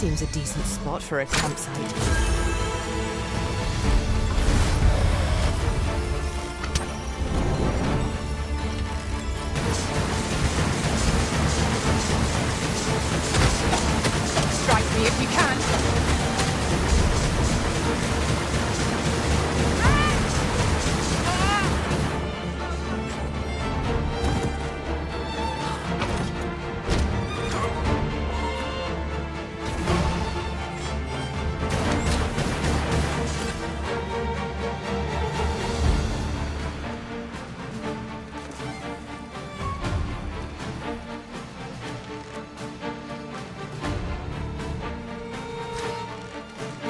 seems a decent spot for a campsite. Strike me if you can.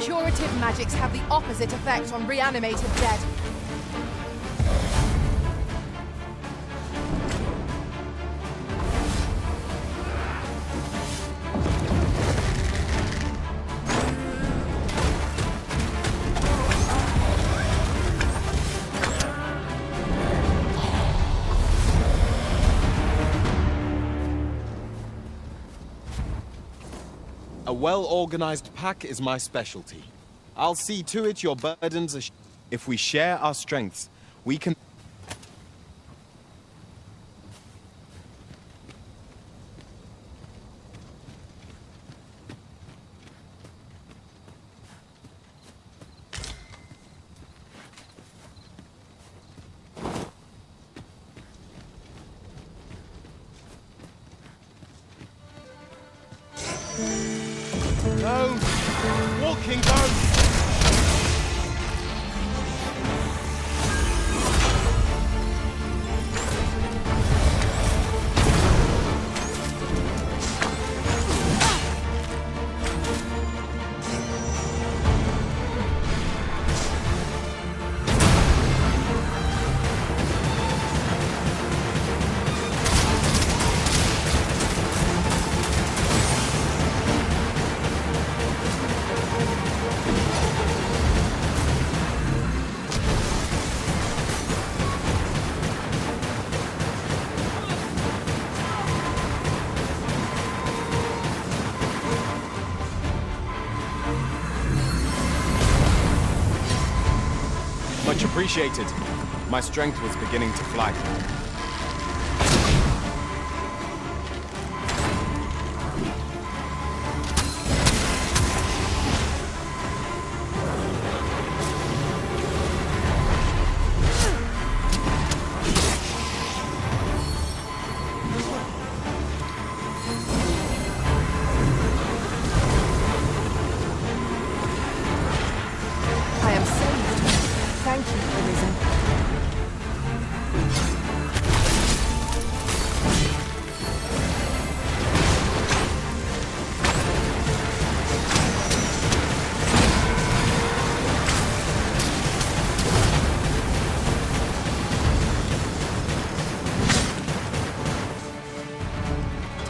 Curative magics have the opposite effect on reanimated dead. A well-organized pack is my specialty. I'll see to it your burdens are if we share our strengths, we can... Ghosts! Walking ghosts! Much appreciated. My strength was beginning to flag. I am saved. Thank you, Arisen.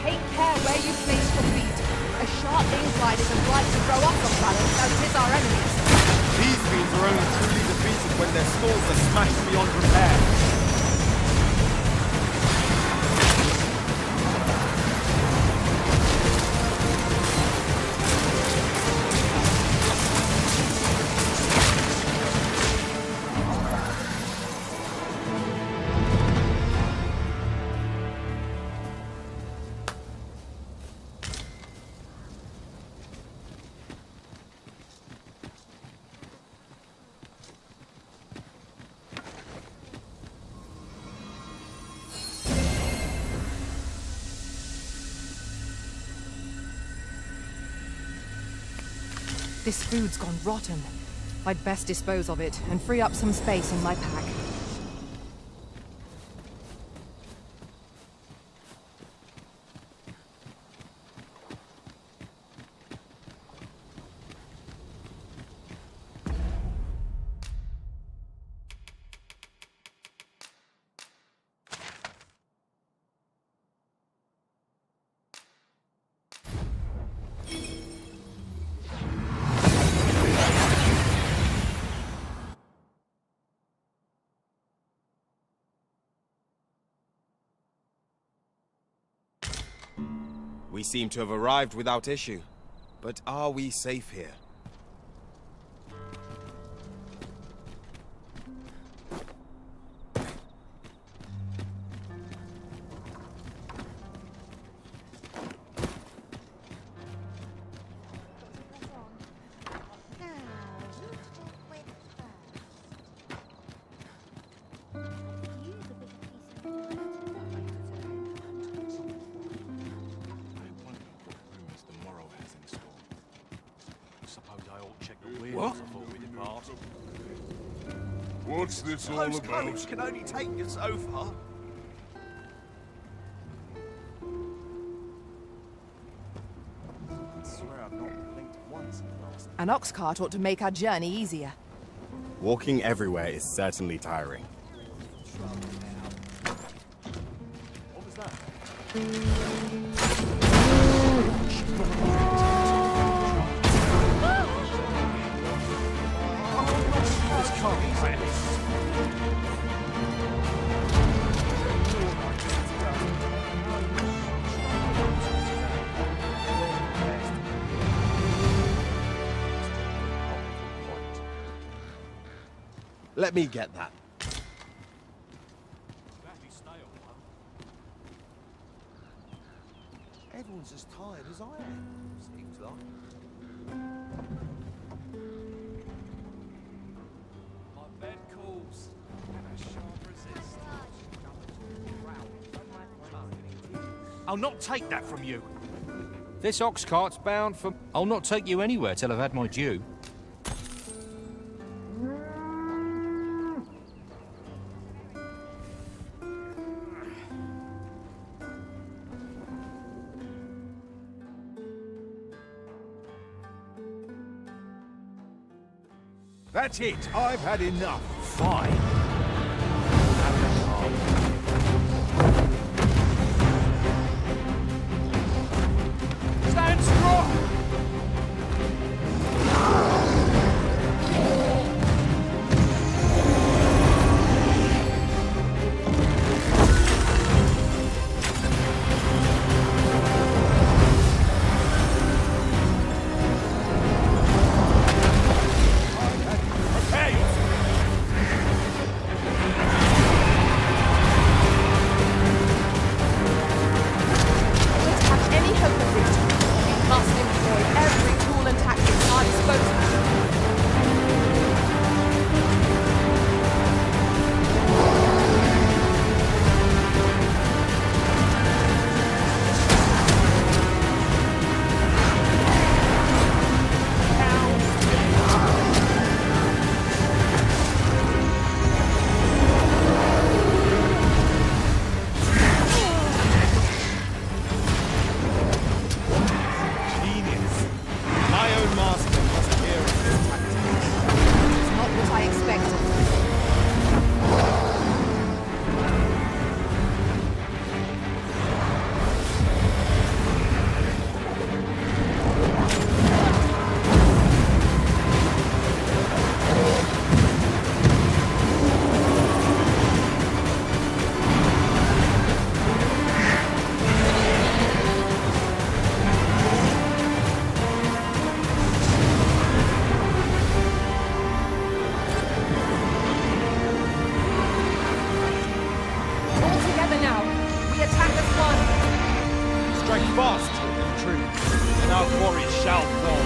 Take care where you place your feet. A sharp incline isn't right to throw off of balance, as it is our enemies. These fiends are only truly defeated when their skulls are smashed beyond repair. This food's gone rotten. I'd best dispose of it and free up some space in my pack. We seem to have arrived without issue. But are we safe here? What's this all Those about? codes can only take you so far. I swear I've not blinked once in the last... An ox cart ought to make our journey easier. Walking everywhere is certainly tiring. What was that? This can't be right. Let me get that. Everyone's as tired as I am, seems like. My bed calls, and I shan't resist. I'll not take that from you. This ox cart's bound for... I'll not take you anywhere till I've had my due. That's it. I've had enough. Fine. Stand strong! Prepare yourself. To have any hope of victory, we must employ every tool and tactic at our disposal. Genius. My own master must hear of this tactic. It's not what I expected. All together now. We attack as one. Strike fast and true, and our quarry shall fall.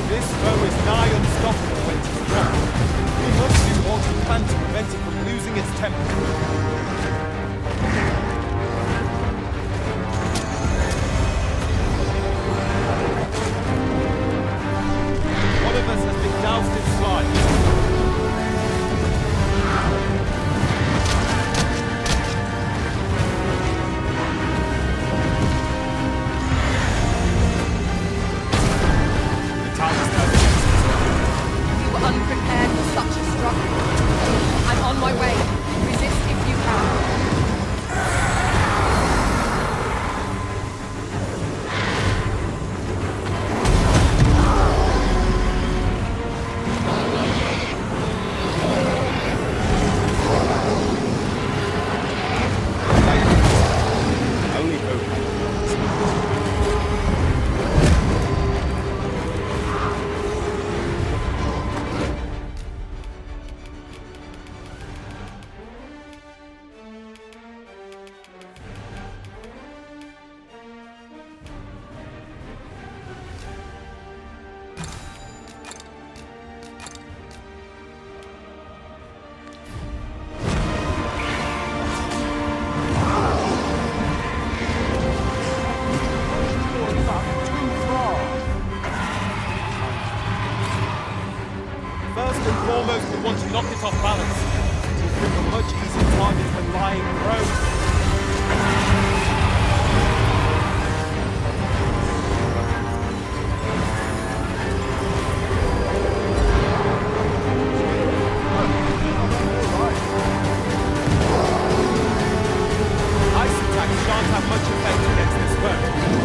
This foe is nigh unstoppable when it is dropped. We must do all we can to prevent it from losing its temper. One of us has been doused in slime. The time is now. We were unprepared for foremost will want to knock it off balance. It will prove a much easier target than lying prone. Ice attacks shan't have much effect against this foe.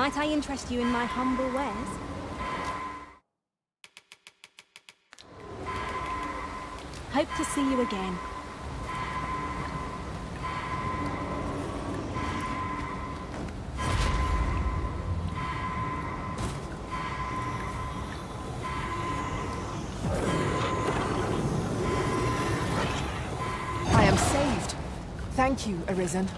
Might I interest you in my humble wares? Hope to see you again. I am saved. Thank you, Arisen.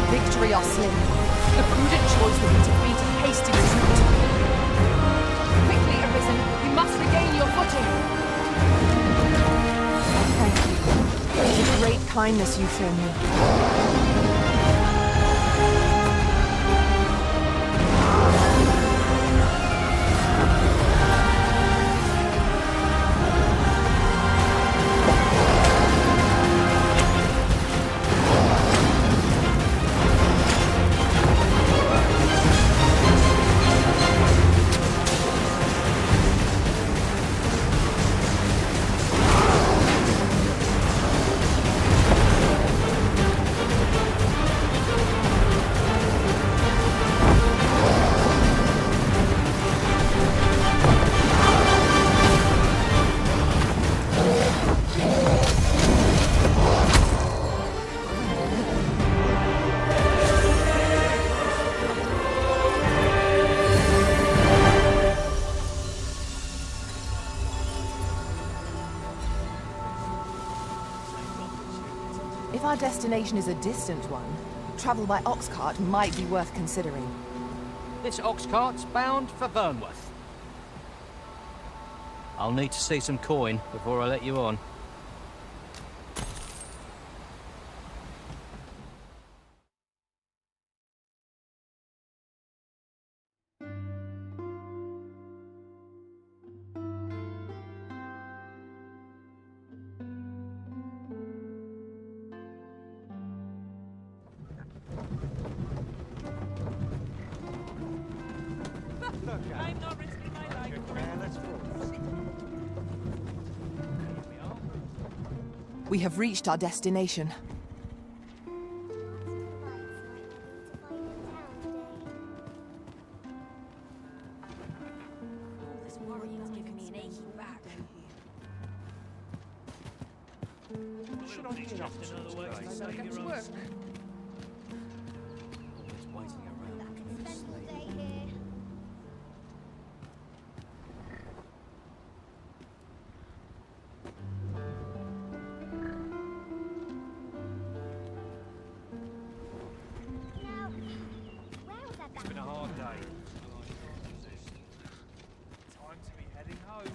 Victory are slim. The prudent choice would be to beat a hasty retreat. Quickly, Arisen, you must regain your footing. Thank you. It is a great kindness you've shown me. If our destination is a distant one, travel by ox cart might be worth considering. This ox cart's bound for Vernworth. I'll need to see some coin before I let you on. I'm not risking my life. We have reached our destination. This worrying's giving me an achy back. Should I get up another way to save your own skin? Always waiting around looking for sleep. It's been a hard day. Time to be heading home.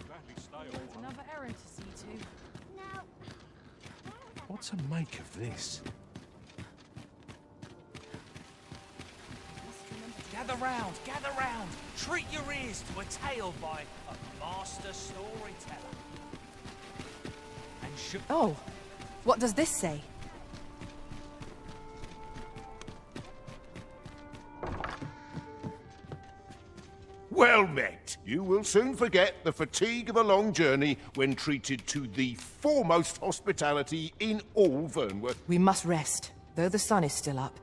Exactly, stay There's another errand to see to. What to make of this? Gather round, gather round. Treat your ears to a tale by a master storyteller. And Oh, what does this say? Well met. You will soon forget the fatigue of a long journey when treated to the foremost hospitality in all Vernworth. We must rest, though the sun is still up.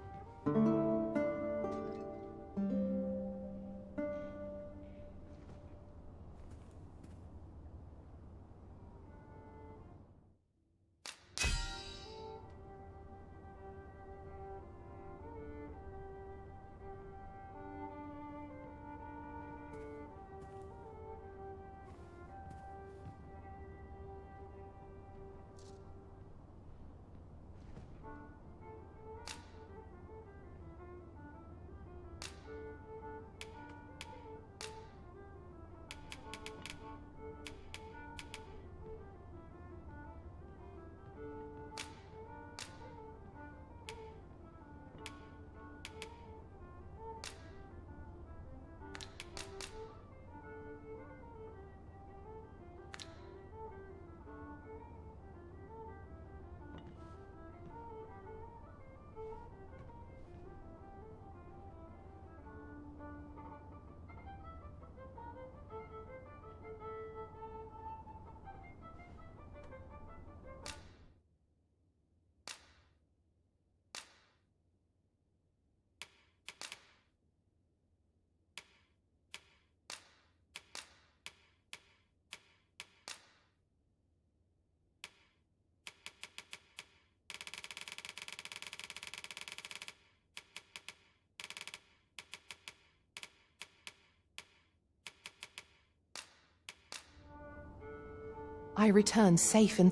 I return safe and...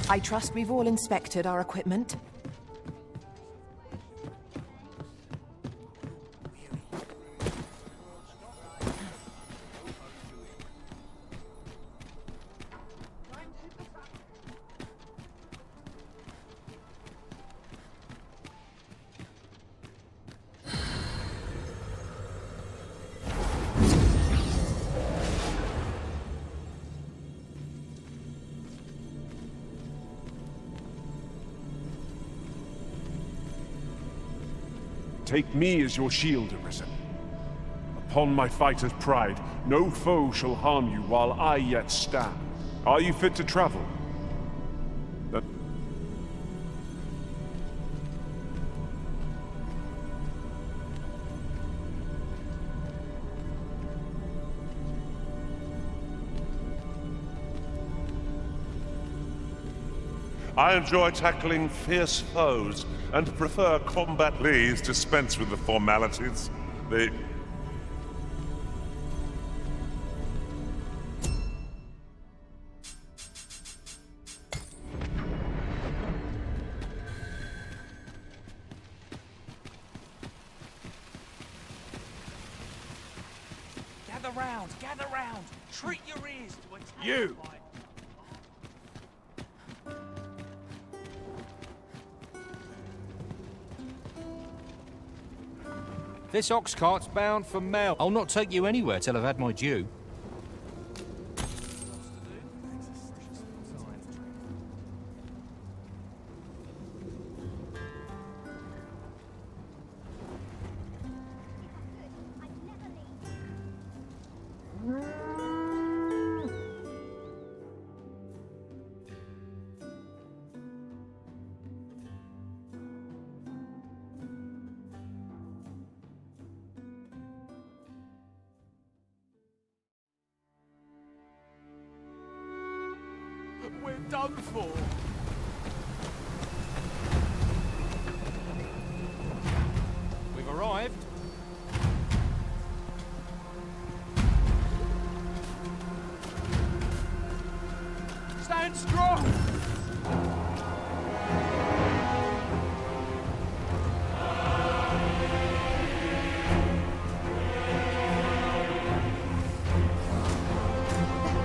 I trust we've all inspected our equipment. Take me as your shield, Arisen. Upon my fighter's pride, no foe shall harm you while I yet stand. Are you fit to travel? I enjoy tackling fierce foes, and prefer combat. Please dispense with the formalities. They... Gather round! Treat your ears to a You! This ox cart's bound for Mel. I'll not take you anywhere till I've had my due. We're done for. We've arrived. Stand strong!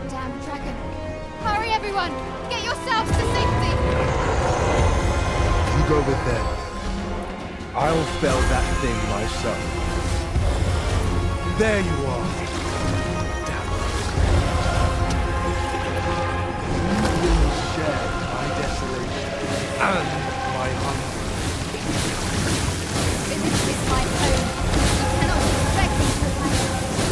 Damn dragon. Hurry, everyone! Get yourselves to safety! You go with them. I'll fell that thing myself. There you are. Damn it. You will share my desolation and my hunger. This is my home. You cannot expect me to abandon it.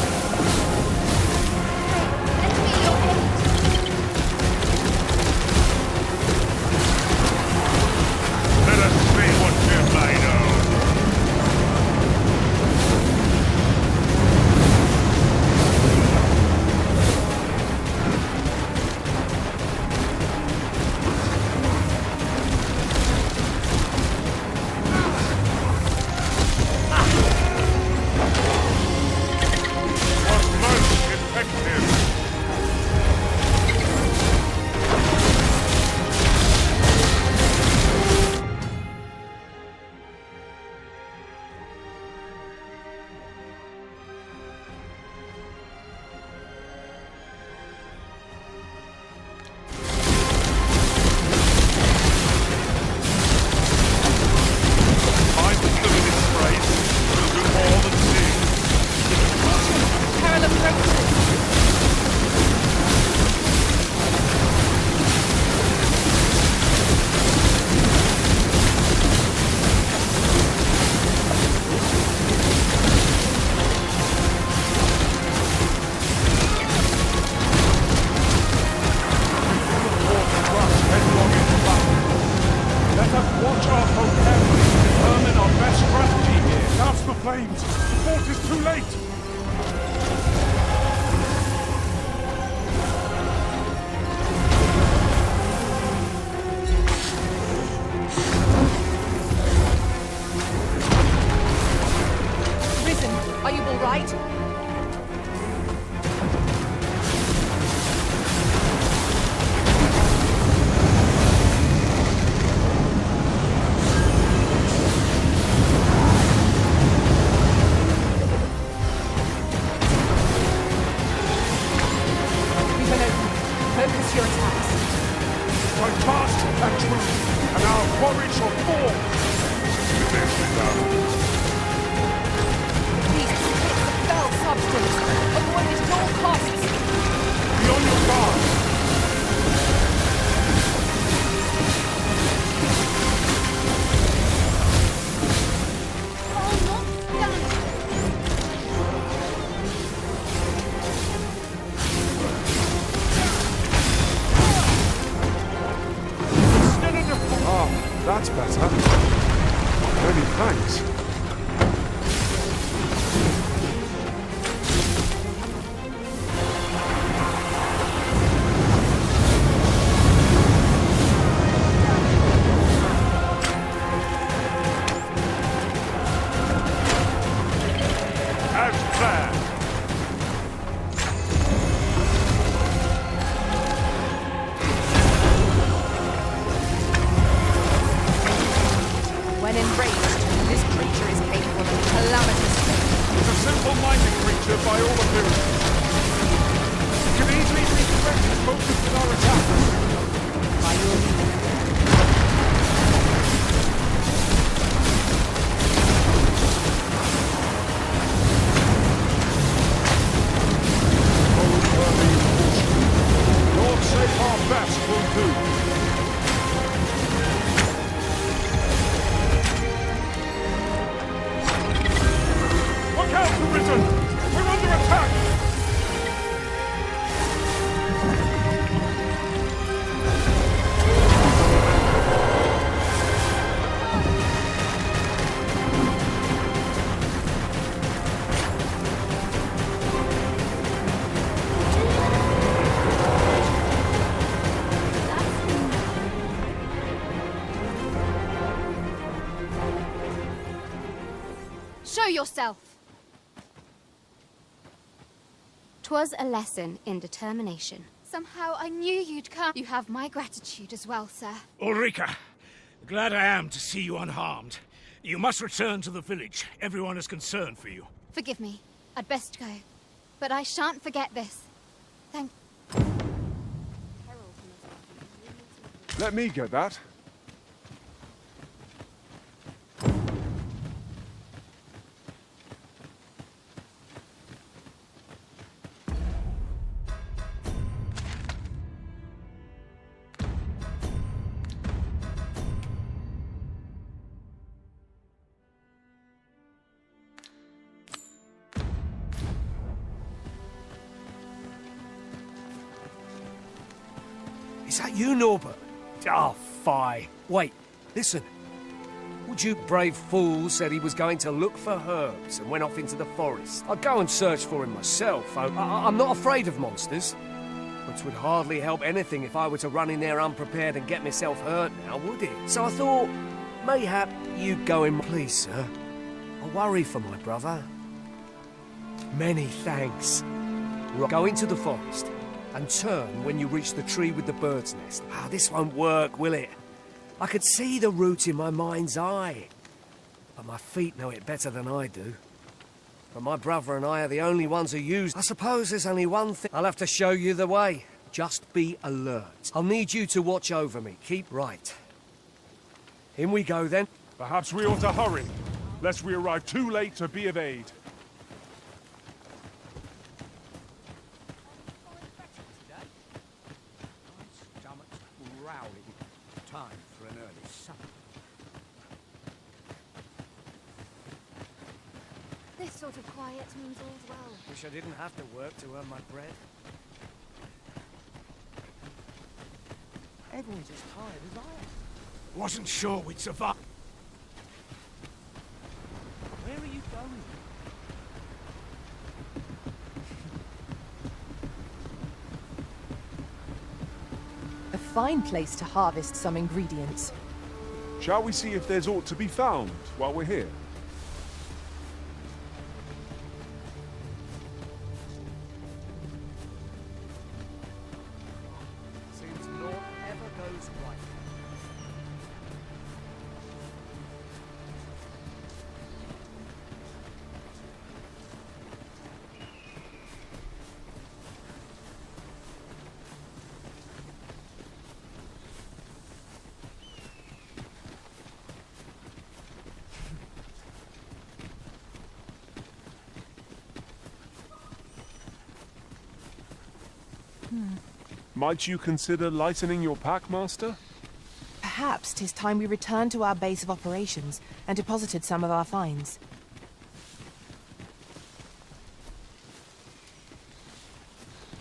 flames! The fort is too late! Risen, are you all right? Focus your attacks. Fight fast and true, and our quarry shall fall! These two hits of fell substance. Avoid it at all costs. Be on your guard! Almost done. Ah, that's better. Many thanks. As planned. When enraged, this creature is capable of calamitous fate. It's a simple-minded creature by all appearances. It can easily be directed focused in our attacks. By your leave. Lord save our best will do. Look out, Risen! We're under attack! Show yourself! 'Twas a lesson in determination. Somehow I knew you'd come. You have my gratitude as well, sir. Ulrika, glad I am to see you unharmed. You must return to the village. Everyone is concerned for you. Forgive me. I'd best go. But I shan't forget this. Thank... Let me get that. Is that you, Norbert? Oh, fie. Wait, listen. Would you brave fool said he was going to look for herbs and went off into the forest? I'd go and search for him myself. I'm not afraid of monsters. Which would hardly help anything if I were to run in there unprepared and get myself hurt now, would it? So I thought, mayhap you'd go in... Please, sir. I worry for my brother. Many thanks. Go into the forest and turn when you reach the tree with the bird's nest. Ah, this won't work, will it? I could see the route in my mind's eye. But my feet know it better than I do. But my brother and I are the only ones who use... I suppose there's only one thing. I'll have to show you the way. Just be alert. I'll need you to watch over me. Keep right. In we go, then. Perhaps we ought to hurry, lest we arrive too late to be of aid. Time for an early supper. This sort of quiet means all's well. Wish I didn't have to work to earn my bread. Everyone's as tired as I am. Wasn't sure we'd survive. Where are you going? going? A fine place to harvest some ingredients. Shall we see if there's aught to be found while we're here? Seems naught ever goes right. Might you consider lightening your pack, Master? Perhaps 'tis time we returned to our base of operations and deposited some of our finds.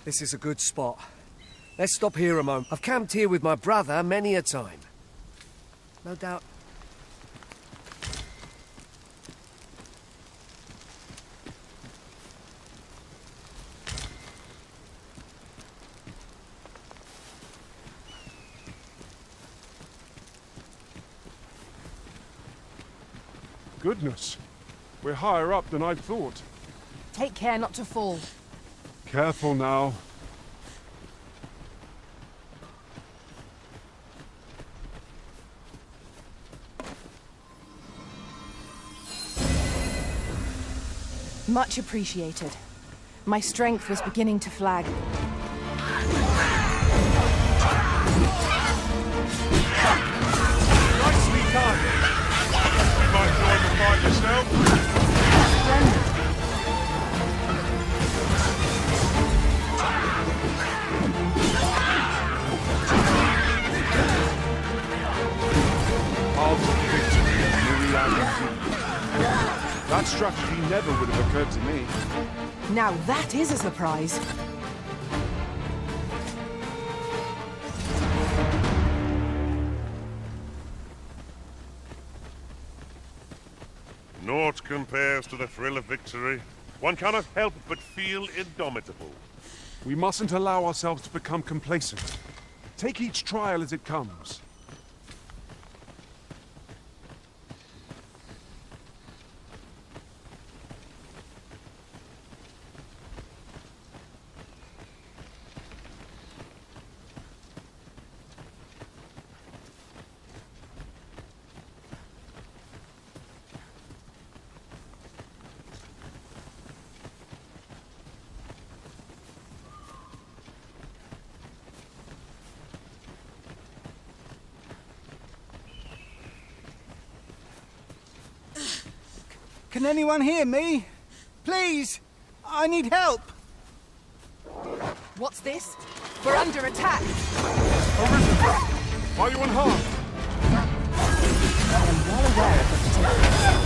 This is a good spot. Let's stop here a moment. I've camped here with my brother many a time. No doubt. Goodness, we're higher up than I'd thought. Take care not to fall. Careful now. Much appreciated. My strength was beginning to flag. Nicely done! You might join the fight yourself. Paths of victory and myriad indeed. That strategy never would have occurred to me. Now that is a surprise. Naught compares to the thrill of victory. One cannot help but feel indomitable. We mustn't allow ourselves to become complacent. Take each trial as it comes. Can anyone hear me? Please! I need help! What's this? We're under attack! Arisen! Are you unharmed? I am well aware of the potential.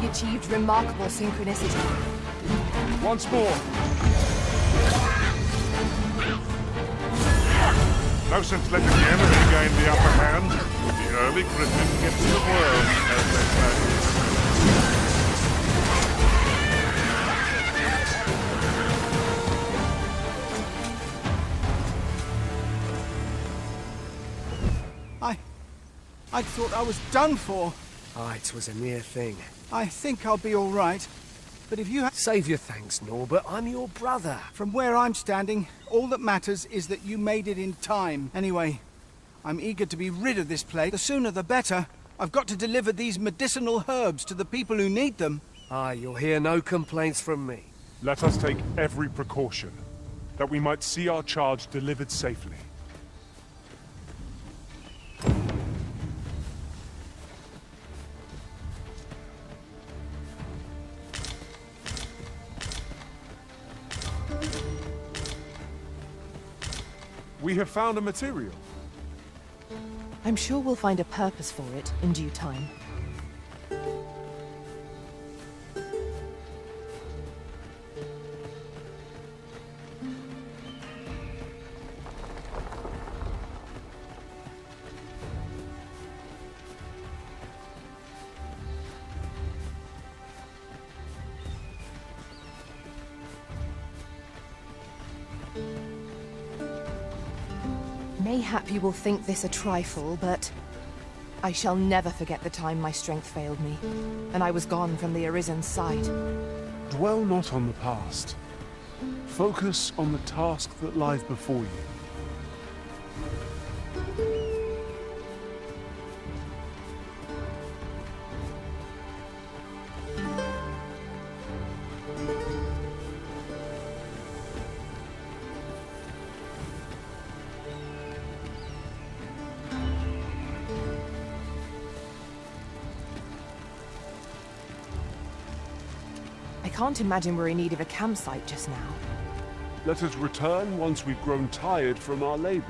We achieved remarkable synchronicity. Once more! No sense letting the enemy gain the upper hand. The early griffin gets the worm, as they say. I thought I was done for. Ah, it was a near thing. I think I'll be all right. But if you have... Save your thanks, Norbert. I'm your brother. From where I'm standing, all that matters is that you made it in time. Anyway, I'm eager to be rid of this plague. The sooner the better. I've got to deliver these medicinal herbs to the people who need them. Ah, you'll hear no complaints from me. Let us take every precaution, that we might see our charge delivered safely. We have found a material. I'm sure we'll find a purpose for it in due time. Mayhap you will think this a trifle, but I shall never forget the time my strength failed me, and I was gone from the Arisen's side. Dwell not on the past. Focus on the task that lies before you. I can't imagine we're in need of a campsite just now. Let us return once we've grown tired from our labors.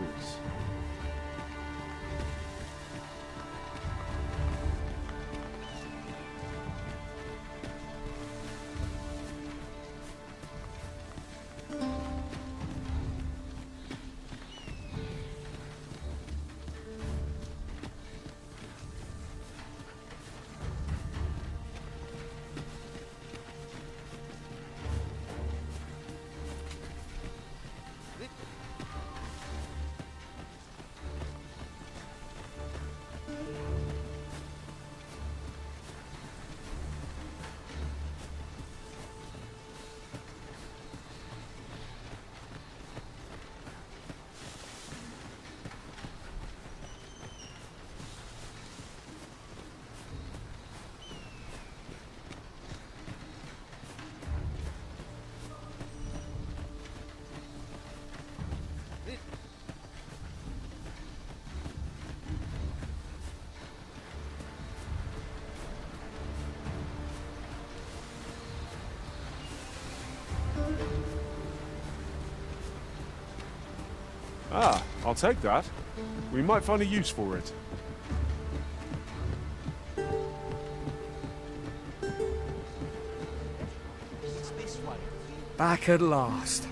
Ah, I'll take that. We might find a use for it. Back at last.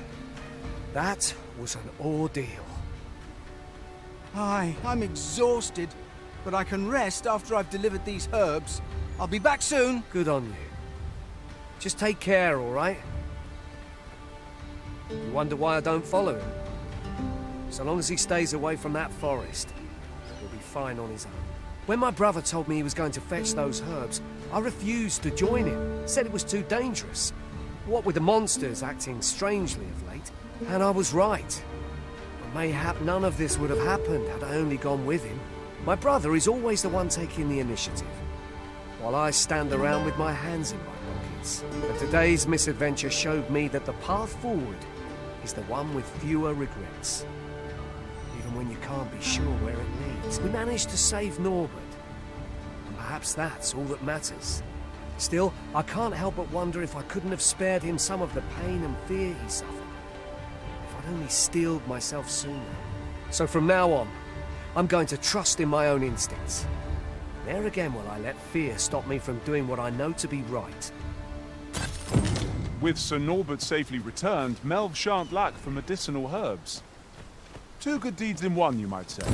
That was an ordeal. Aye, I'm exhausted, but I can rest after I've delivered these herbs. I'll be back soon. Good on you. Just take care, all right? You wonder why I don't follow him? So long as he stays away from that forest, he'll be fine on his own. When my brother told me he was going to fetch those herbs, I refused to join him. Said it was too dangerous. What with the monsters acting strangely of late. And I was right. But mayhap none of this would have happened had I only gone with him. My brother is always the one taking the initiative, while I stand around with my hands in my pockets. But today's misadventure showed me that the path forward is the one with fewer regrets. Even when you can't be sure where it leads. We managed to save Norbert, and perhaps that's all that matters. Still, I can't help but wonder if I couldn't have spared him some of the pain and fear he suffered. If I'd only steeled myself sooner. So from now on, I'm going to trust in my own instincts. Ne'er again will I let fear stop me from doing what I know to be right. With Sir Norbert safely returned, Melv shan't lack for medicinal herbs. Two good deeds in one, you might say.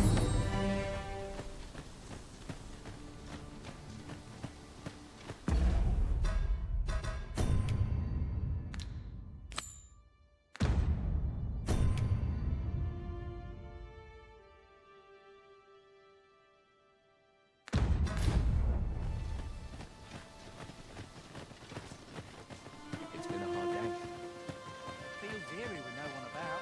It's been a hard day. Feels eerie with no one about.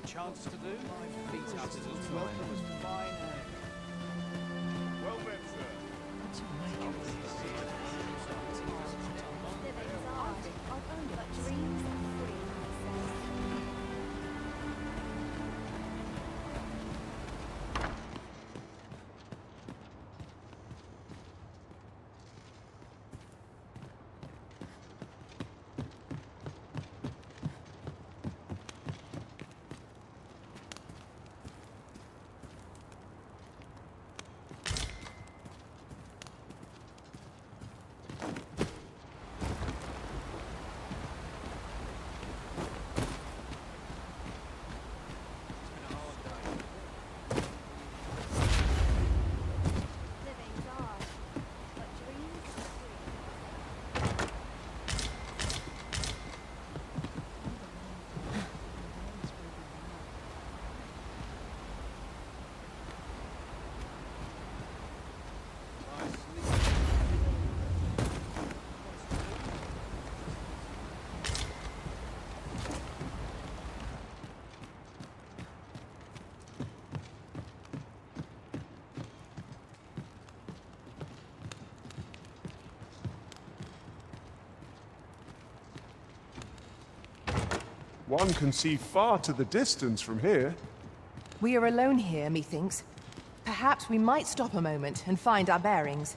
Chance to do? My feet up as welcome as fine air. Well met, sir. One can see far to the distance from here. We are alone here, methinks. Perhaps we might stop a moment and find our bearings.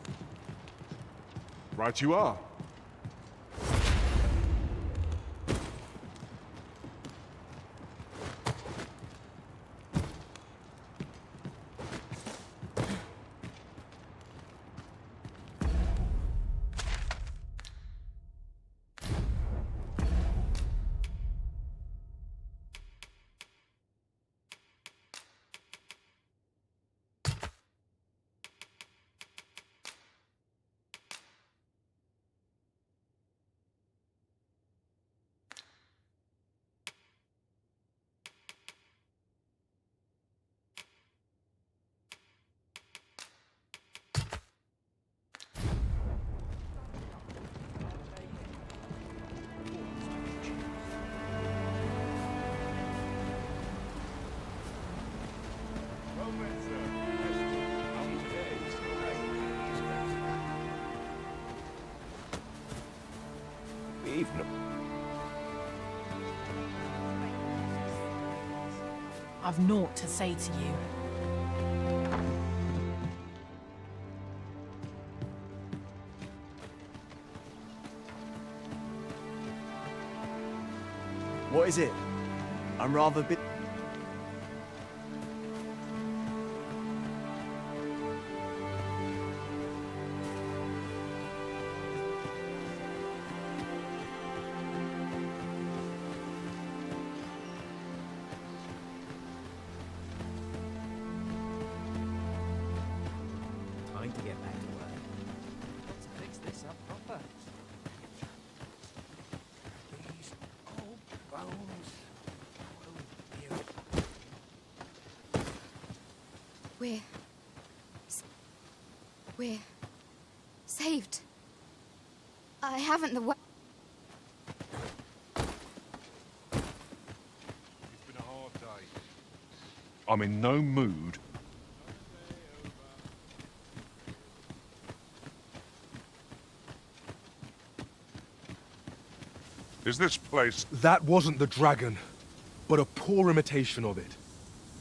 Right you are. I've naught to say to you. What is it? I'm rather bit. Time to get back to work. Let's fix this up proper. These old bones. We're saved. I haven't the It's been a hard day. I'm in no mood. Is this place... That wasn't the dragon, but a poor imitation of it.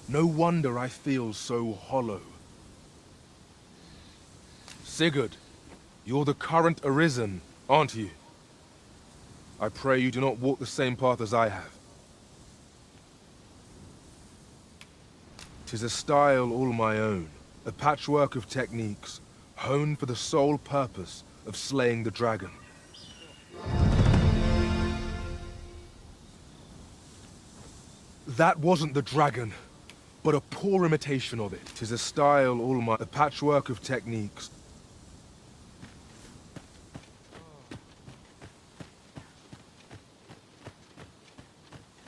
No wonder I feel so hollow. Sigurd, you're the current Arisen, aren't you? I pray you do not walk the same path as I have. 'Tis a style all my own, a patchwork of techniques, honed for the sole purpose of slaying the dragon. That wasn't the dragon, but a poor imitation of it. 'Tis a style all my... a patchwork of techniques.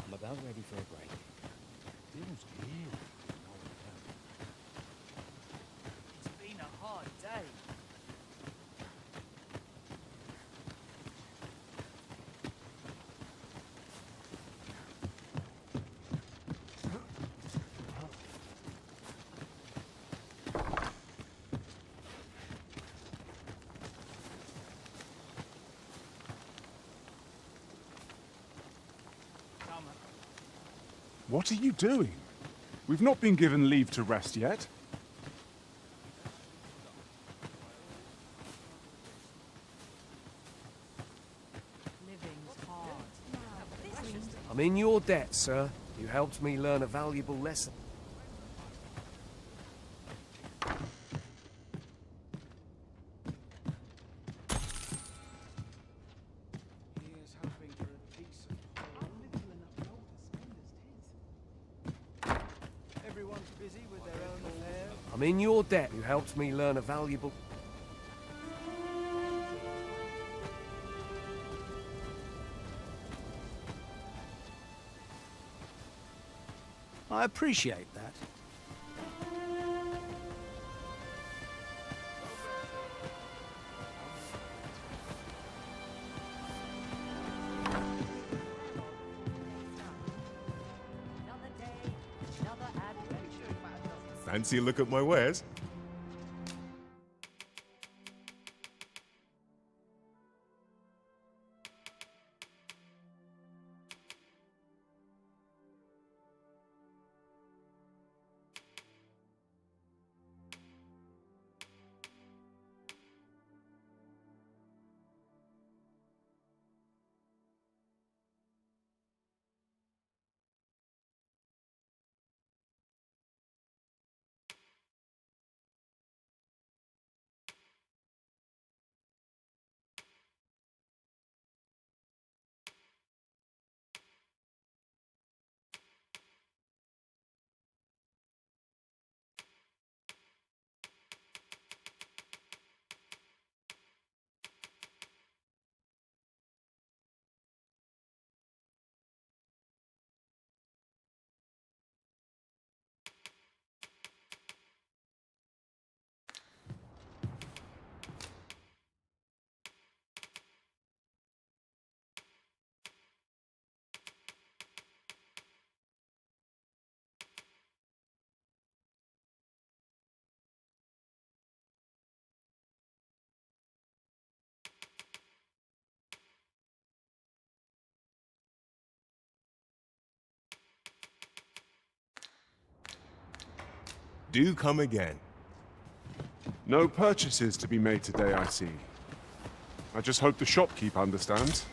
I'm about ready for a break. Feels good. It's been a hard day. What are you doing? We've not been given leave to rest yet. I'm in your debt, sir. You helped me learn a valuable lesson. Everyone's busy with their own affairs. I'm in your debt. You helped me learn a valuable... I appreciate that. Fancy a look at my wares? Do come again. No purchases to be made today, I see. I just hope the shopkeep understands.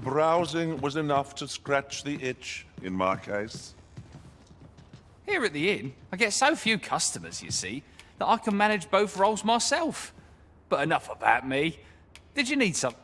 Browsing was enough to scratch the itch, in my case. Here at the inn, I get so few customers, you see, that I can manage both roles myself. But enough about me. Did you need some?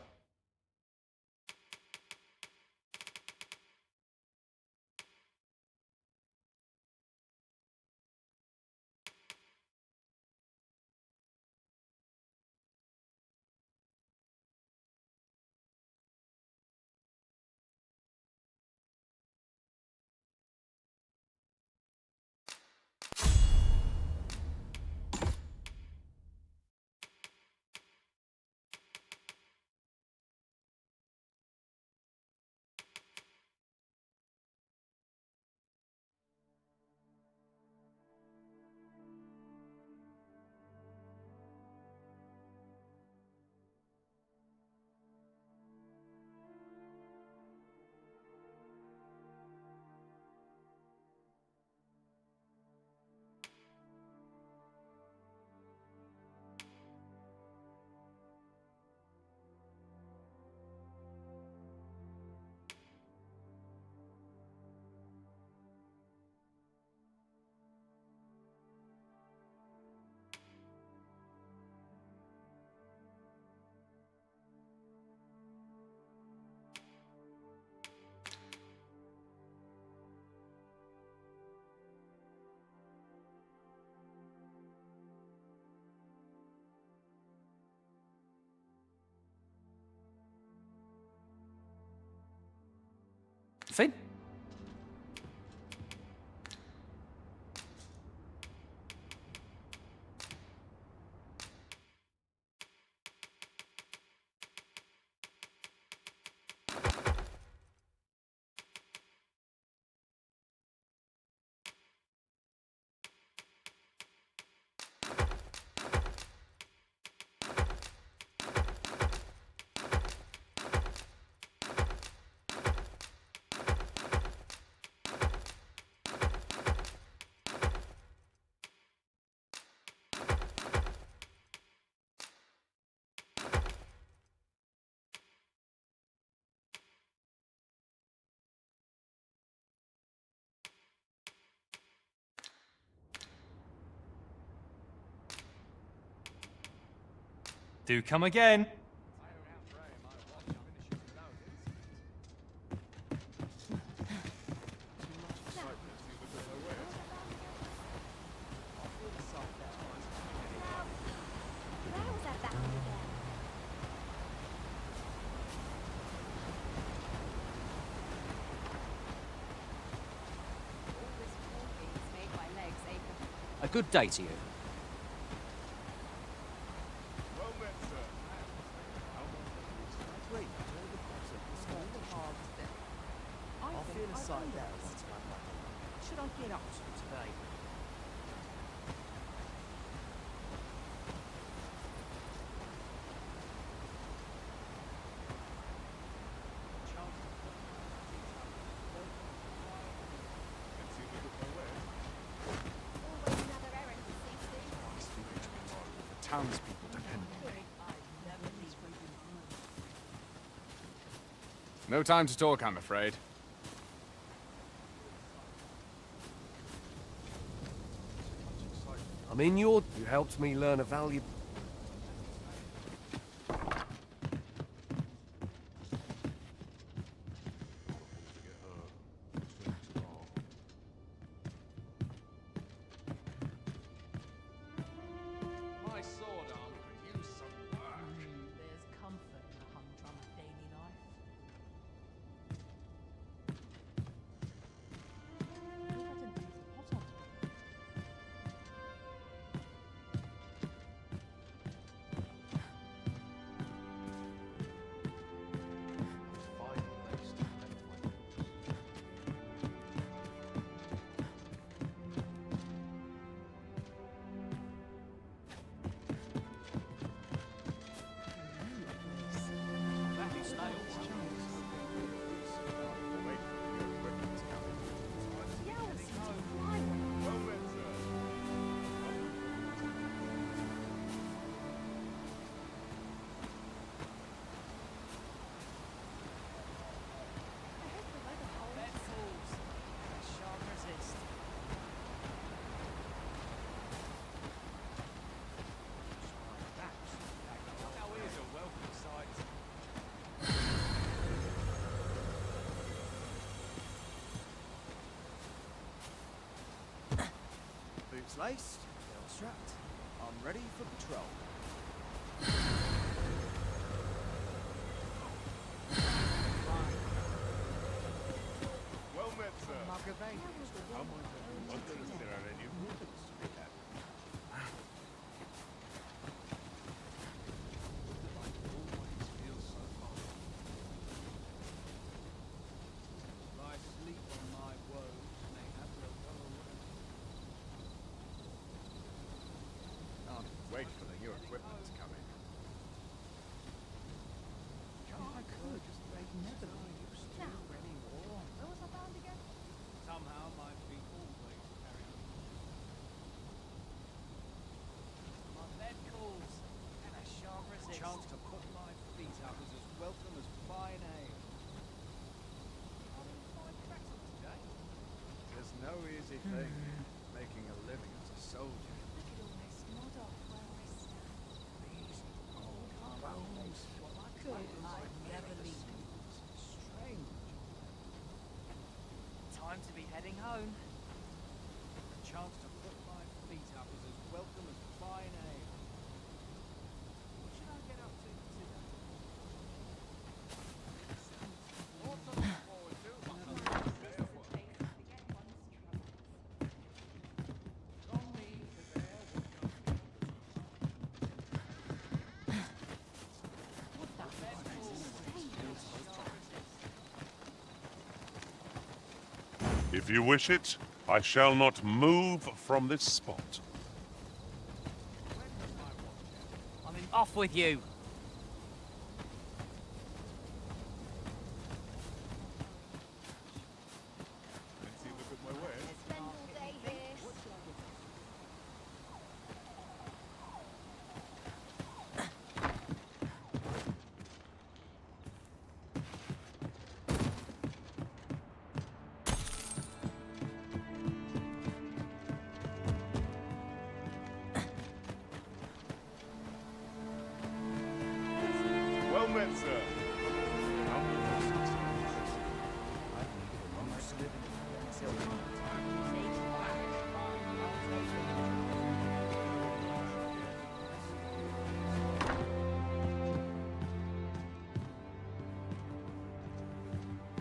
Finn? Do come again. A good day to you. Should I get up to today? Townspeople depend on me. No time to talk, I'm afraid. I'm in your... You helped me learn a valuable... My sword arm could use some work. There's comfort in a humdrum daily life. Boots laced, belt strapped. I'm ready for patrol. Well met, sir. I wonder if there are any movements to be had. I sleep on my woes, mayhap they'll go away. Wait for the new equipment to come in. I could, they'd never be used to anymore. Where was I bound again? Somehow my feet always carry on. My bed calls, and I shan't A resist. chance to put my feet up is as welcome as fine ale. There's no easy thing making a living as a soldier. I could almost nod off where I stand. These old bones. Well, I could, I'd never leave. Strange. Time to be heading home. A chance to put my feet up is as welcome as fine ale. What should I get up to today? What to look forward to but a long day of work. On me to bear what If you wish it, I shall not move from this spot. I'm off with you. Fancy a look at my wares? Spend all day here. Well met, sir.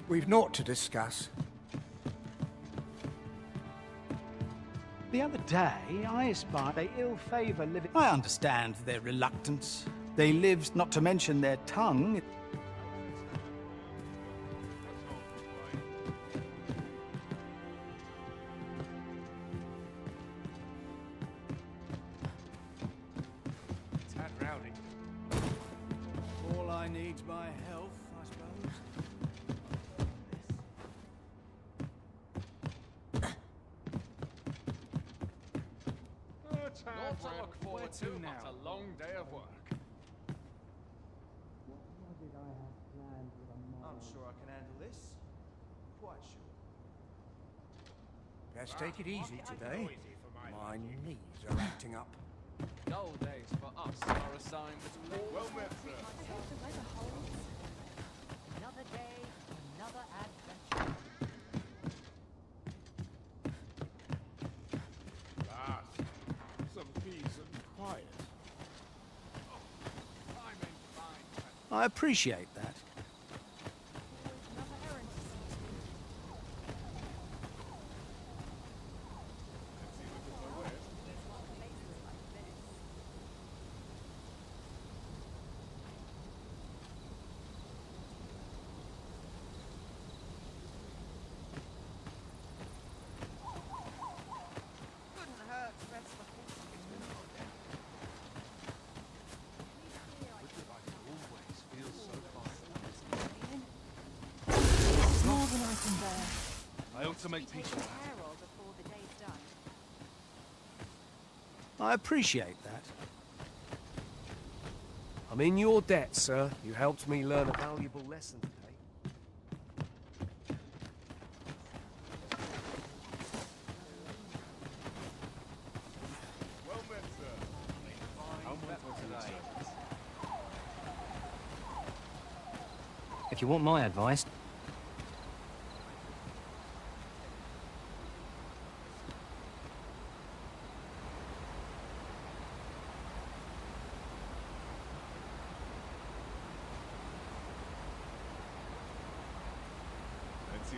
We've naught to discuss. The other day, I espied they ill favour living. I understand their reluctance. They lived, not to mention their tongue. Tad rowdy. All I need's my health, I suppose. Not to look forward to now. But a long day of work. I'm sure I can handle this. Quite sure. Best take it easy today. My knees are acting up. Dull days for us are a sign that Well met, sir. I hope the weather holds. Another day, another adventure. Last. Some peace and quiet. I'm in fine. I appreciate that. Another errand to see to. Fancy a look at my wares? Places like this. couldn't hurt to rest the horse a bit. Always feels so fine. It's more than I can bear. I ought to make peace with that. Care of before the day's done. I appreciate that. I'm in your debt, sir. You helped me learn a valuable lesson today. Well met, sir. How much for today? If you want my advice,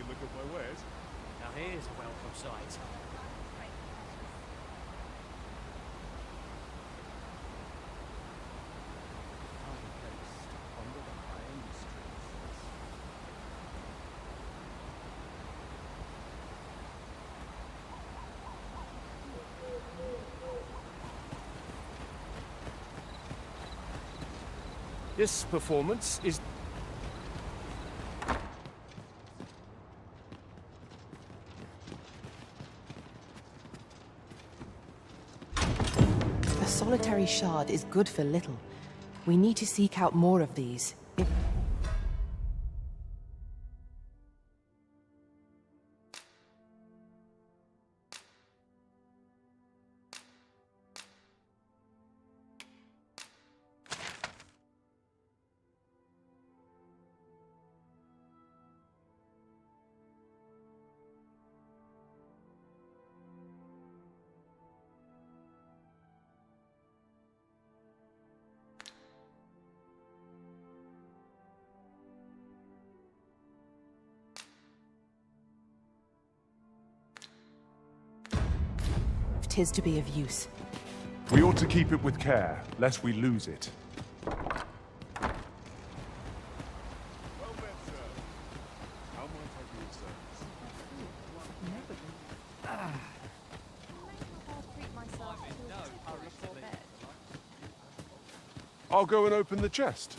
Fancy a look at my wares? Now here's a welcome sight. This performance is... A solitary shard is good for little. We need to seek out more of these. Tis to be of use. We ought to keep it with care, lest we lose it. Well met, sir. How might I be of service? I'll go and open the chest.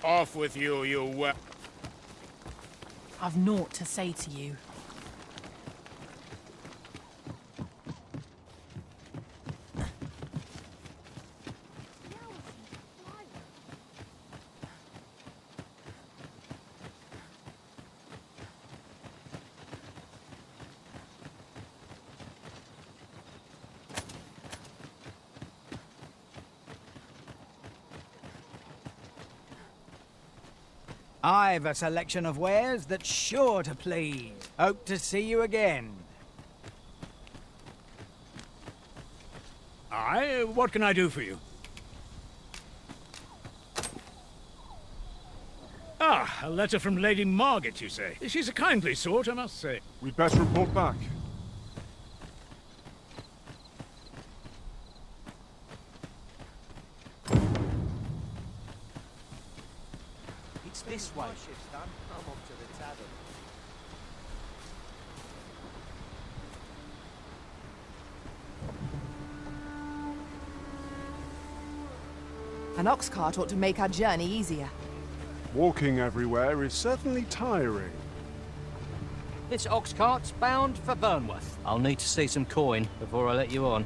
Off with you, you I've naught to say to you. I've a selection of wares that's sure to please. Hope to see you again. Aye, what can I do for you? Ah, a letter from Lady Margaret, you say? She's a kindly sort, I must say. We'd better report back. It's this way. An ox cart ought to make our journey easier. Walking everywhere is certainly tiring. This ox cart's bound for Burnworth. I'll need to see some coin before I let you on.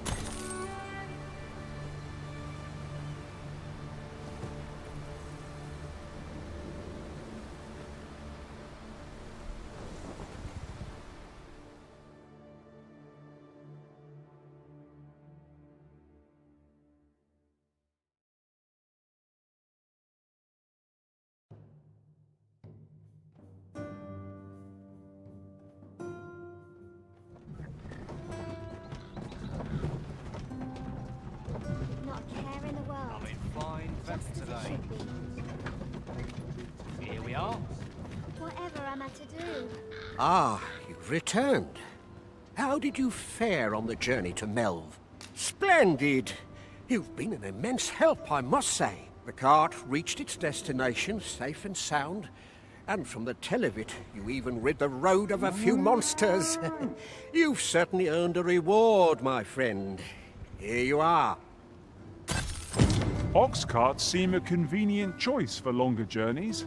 Not a care in the world. I'm in fine feather today. Here we are. Whatever am I to do? Ah, you've returned. How did you fare on the journey to Melv? Splendid! You've been an immense help, I must say. The cart reached its destination safe and sound, and from the tell of it, you even rid the road of a few monsters. You've certainly earned a reward, my friend. Here you are. Ox carts seem a convenient choice for longer journeys.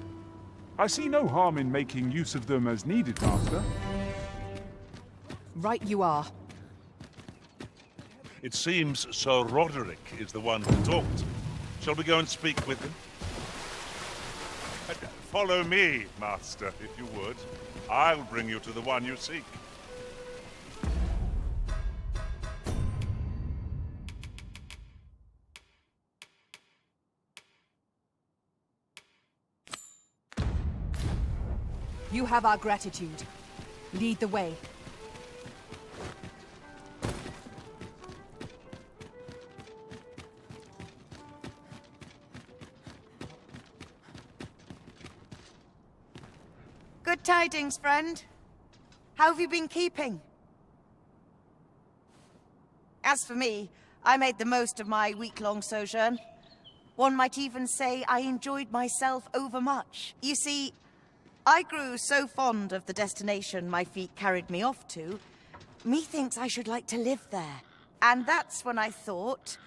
I see no harm in making use of them as needed, Master. Right you are. It seems Sir Roderick is the one to talk to. Shall we go and speak with him? Follow me, Master, if you would. I'll bring you to the one you seek. You have our gratitude. Lead the way. Good tidings, friend. How have you been keeping? As for me, I made the most of my week-long sojourn. One might even say I enjoyed myself overmuch. You see, I grew so fond of the destination my feet carried me off to, methinks I should like to live there. And that's when I thought,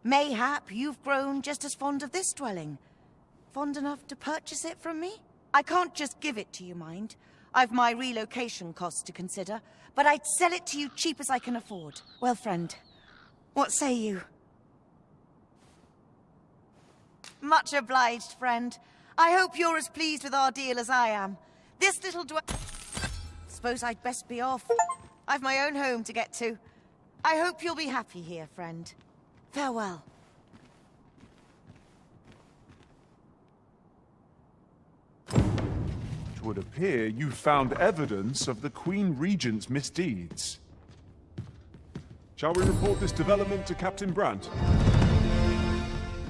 mayhap you've grown just as fond of this dwelling. Fond enough to purchase it from me? I can't just give it to you, mind. I've my relocation costs to consider, but I'd sell it to you cheap as I can afford. Well, friend, what say you? Much obliged, friend. I hope you're as pleased with our deal as I am. This little Suppose I'd best be off. I've my own home to get to. I hope you'll be happy here, friend. Farewell. It would appear you found evidence of the Queen Regent's misdeeds. Shall we report this development to Captain Brandt?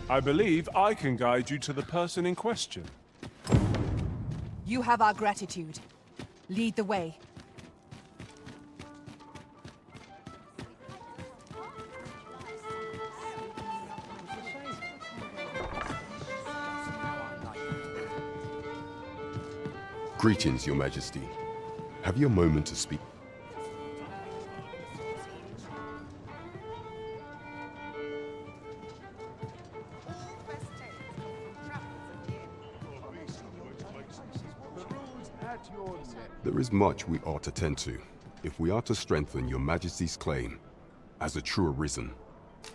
I believe I can guide you to the person in question. You have our gratitude. Lead the way. Greetings, Your Majesty. Have you a moment to speak? There is much we ought to tend to, if we are to strengthen Your Majesty's claim as a true Arisen.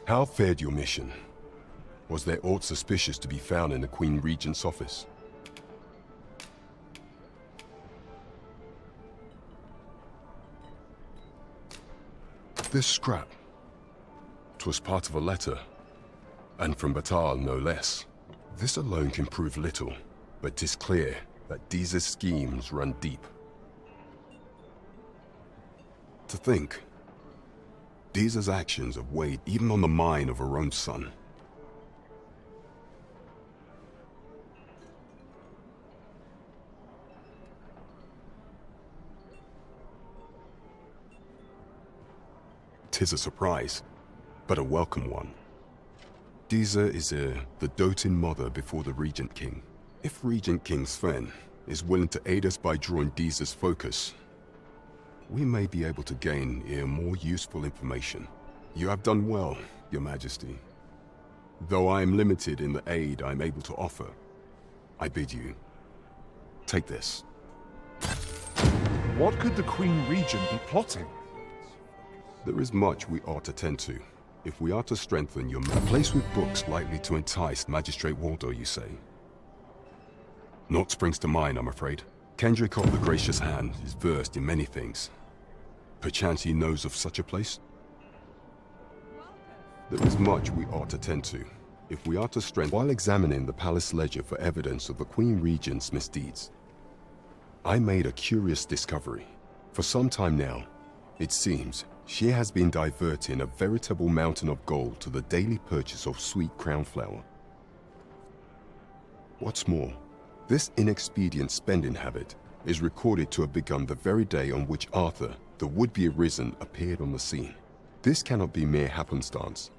How fared your mission? Was there aught suspicious to be found in the Queen Regent's office? This scrap. 'Twas part of a letter, and from Batal no less. This alone can prove little, but 'tis clear that Deeza's schemes run deep. To think, Deeza's actions have weighed even on the mind of her own son. Tis a surprise, but a welcome one. Deeza is the doting mother before the Regent King. If Regent King Sven is willing to aid us by drawing Deeza's focus, we may be able to gain more useful information. You have done well, Your Majesty. Though I am limited in the aid I am able to offer, I bid you, take this. What could the Queen Regent be plotting? There is much we ought to tend to, if we are to strengthen your... A place with books likely to entice Magistrate Waldo, you say? Naught springs to mind, I'm afraid. Kendrick of the Gracious Hand is versed in many things. Perchance he knows of such a place? There is much we ought to tend to, if we are to strengthen... While examining the palace ledger for evidence of the Queen Regent's misdeeds, I made a curious discovery. For some time now, it seems she has been diverting a veritable mountain of gold to the daily purchase of sweet crown flower. What's more, this inexpedient spending habit is recorded to have begun the very day on which Arthur, the would-be Arisen, appeared on the scene. This cannot be mere happenstance.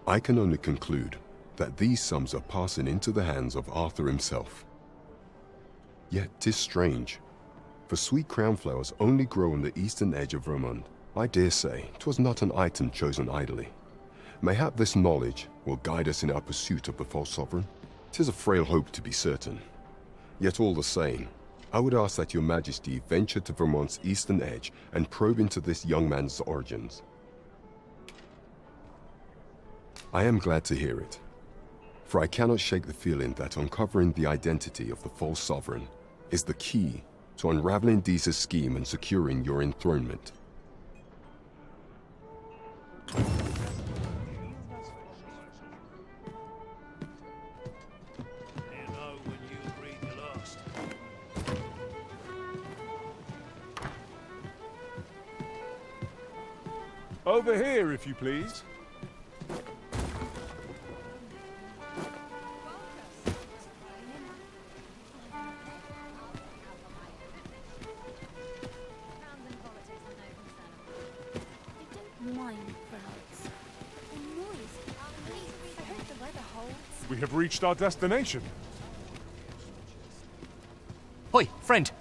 I can only conclude that these sums are passing into the hands of Arthur himself. Yet 'tis strange, for sweet crown flowers only grow on the eastern edge of Vermund. I dare say 'twas not an item chosen idly. Mayhap this knowledge will guide us in our pursuit of the false sovereign. 'Tis a frail hope to be certain. Yet all the same, I would ask that your majesty venture to Vermont's eastern edge and probe into this young man's origins. I am glad to hear it, for I cannot shake the feeling that uncovering the identity of the false sovereign is the key to unraveling Deeza's scheme and securing your enthronement. Over here, if you please. We have reached our destination. Hoi, friend.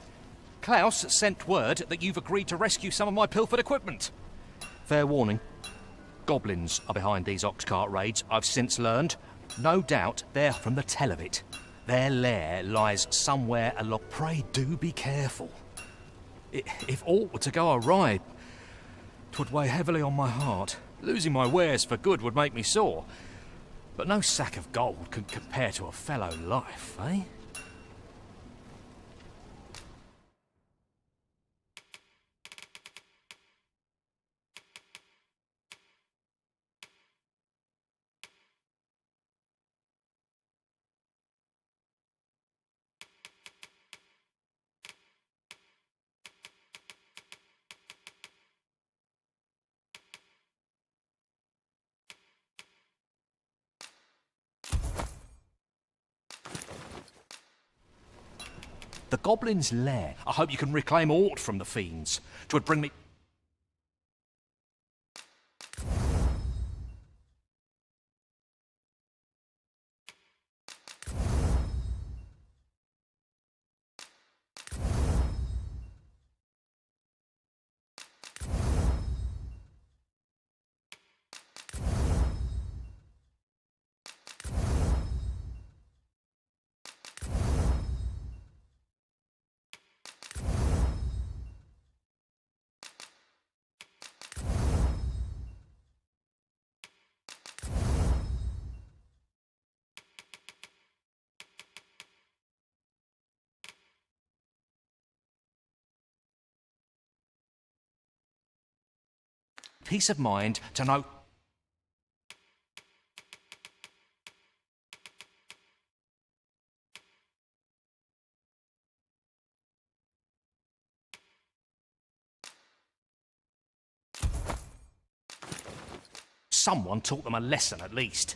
Klaus sent word that you've agreed to rescue some of my pilfered equipment. Fair warning. Goblins are behind these ox-cart raids, I've since learned. No doubt they're from the tell of it. Their lair lies somewhere along... Pray do be careful. If aught were to go awry, 'twould weigh heavily on my heart. Losing my wares for good would make me sore. But no sack of gold can compare to a fellow life, eh? The Goblin's lair. I hope you can reclaim aught from the fiends. 'Twould bring me... Peace of mind to know... Someone taught them a lesson, at least.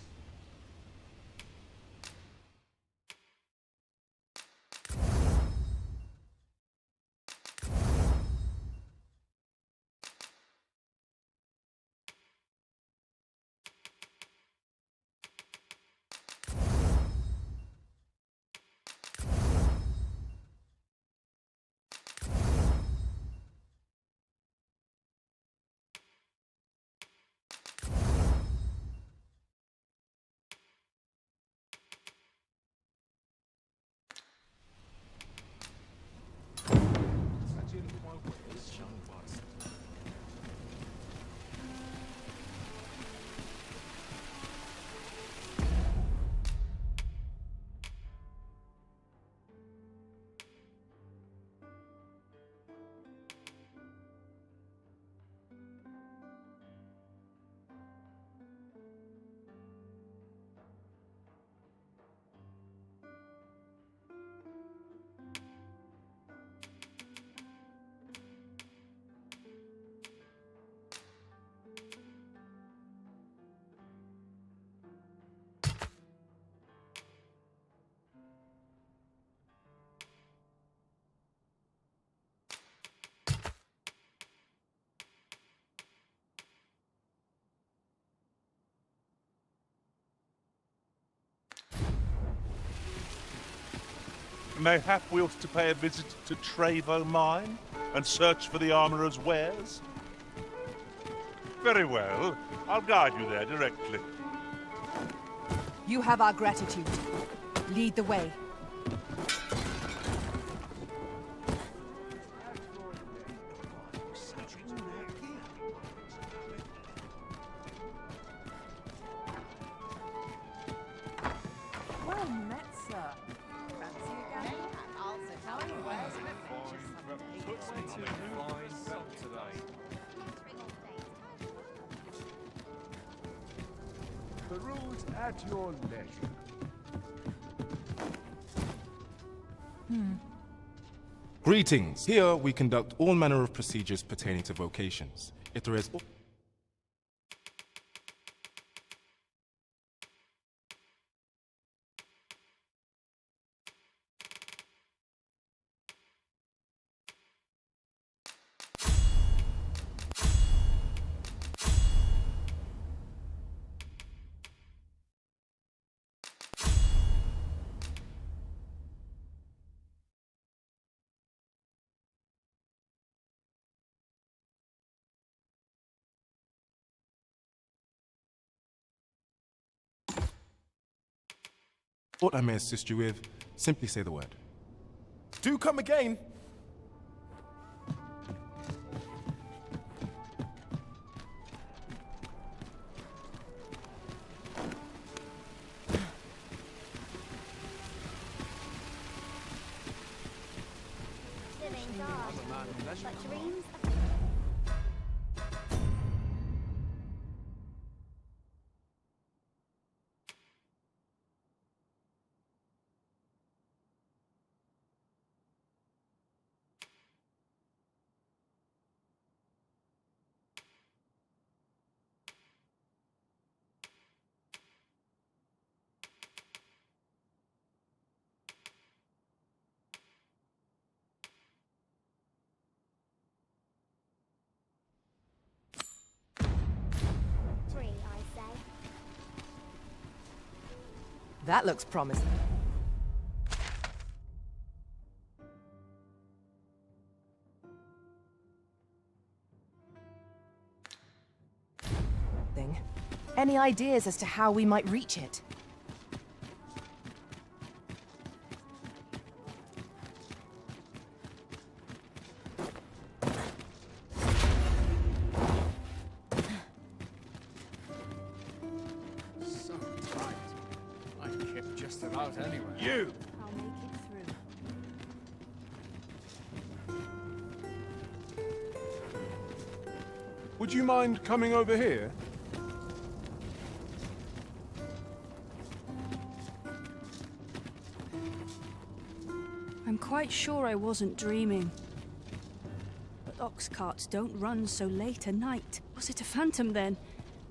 Mayhap we ought to pay a visit to Trevo Mine and search for the armourer's wares? Very well. I'll guide you there directly. You have our gratitude. Lead the way. Well met, sir. Fancy again? I'll tell you where's an The route at your leisure. Greetings. Here we conduct all manner of procedures pertaining to vocations. If there is... What I may assist you with, simply say the word. Do come again! But dreams That looks promising. Any ideas as to how we might reach it? So tight. I'd kept just about anyway. You! I'll make it through. Would you mind coming over here? I'm quite sure I wasn't dreaming. But ox carts don't run so late at night. Was it a phantom then?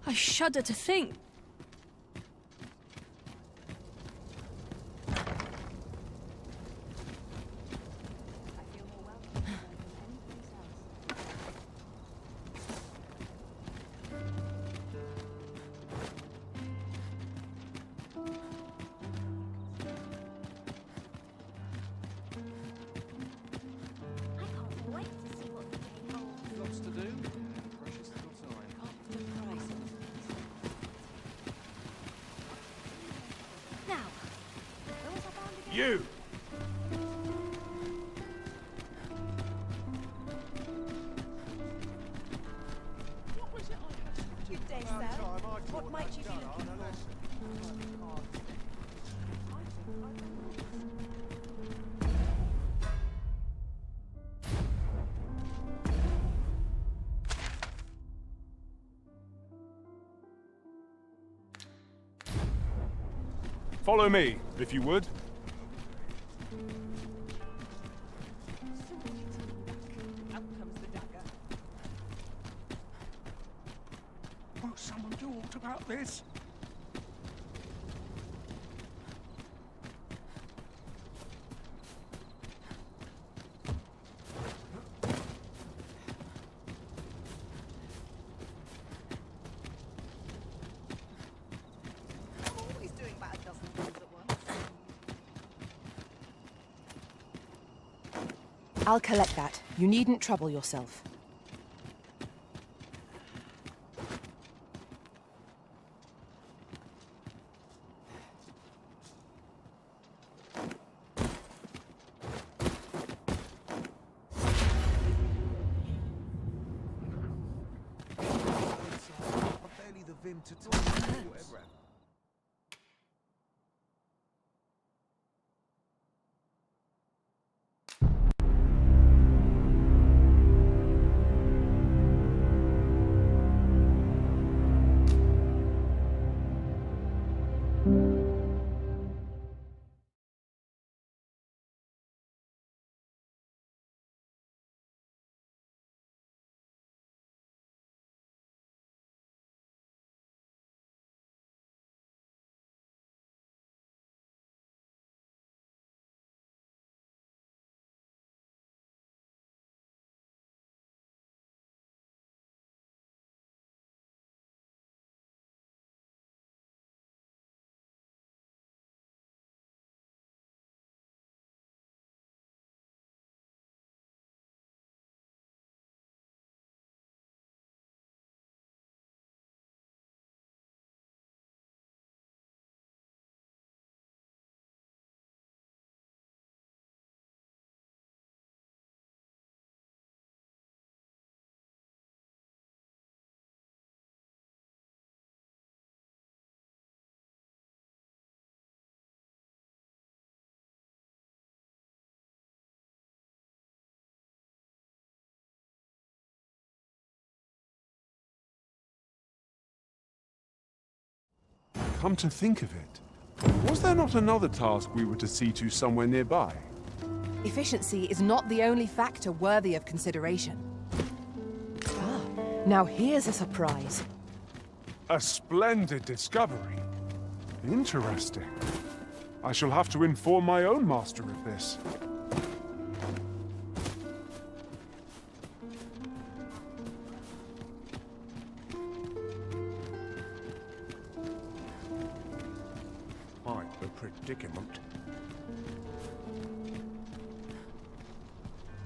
I shudder to think. Lots to do. Precious little time. now. Where was I bound again? You! What was it I had? Good day, sir. What might you be looking for? Follow me, if you would. Out comes the dagger. Won't someone do aught about this? I'm always doing about a dozen things at once. I'll collect that. You needn't trouble yourself. time to talk. Whatever. Come to think of it, was there not another task we were to see to somewhere nearby? Efficiency is not the only factor worthy of consideration. Ah, now here's a surprise. A splendid discovery. Interesting. I shall have to inform my own master of this. Quite the predicament.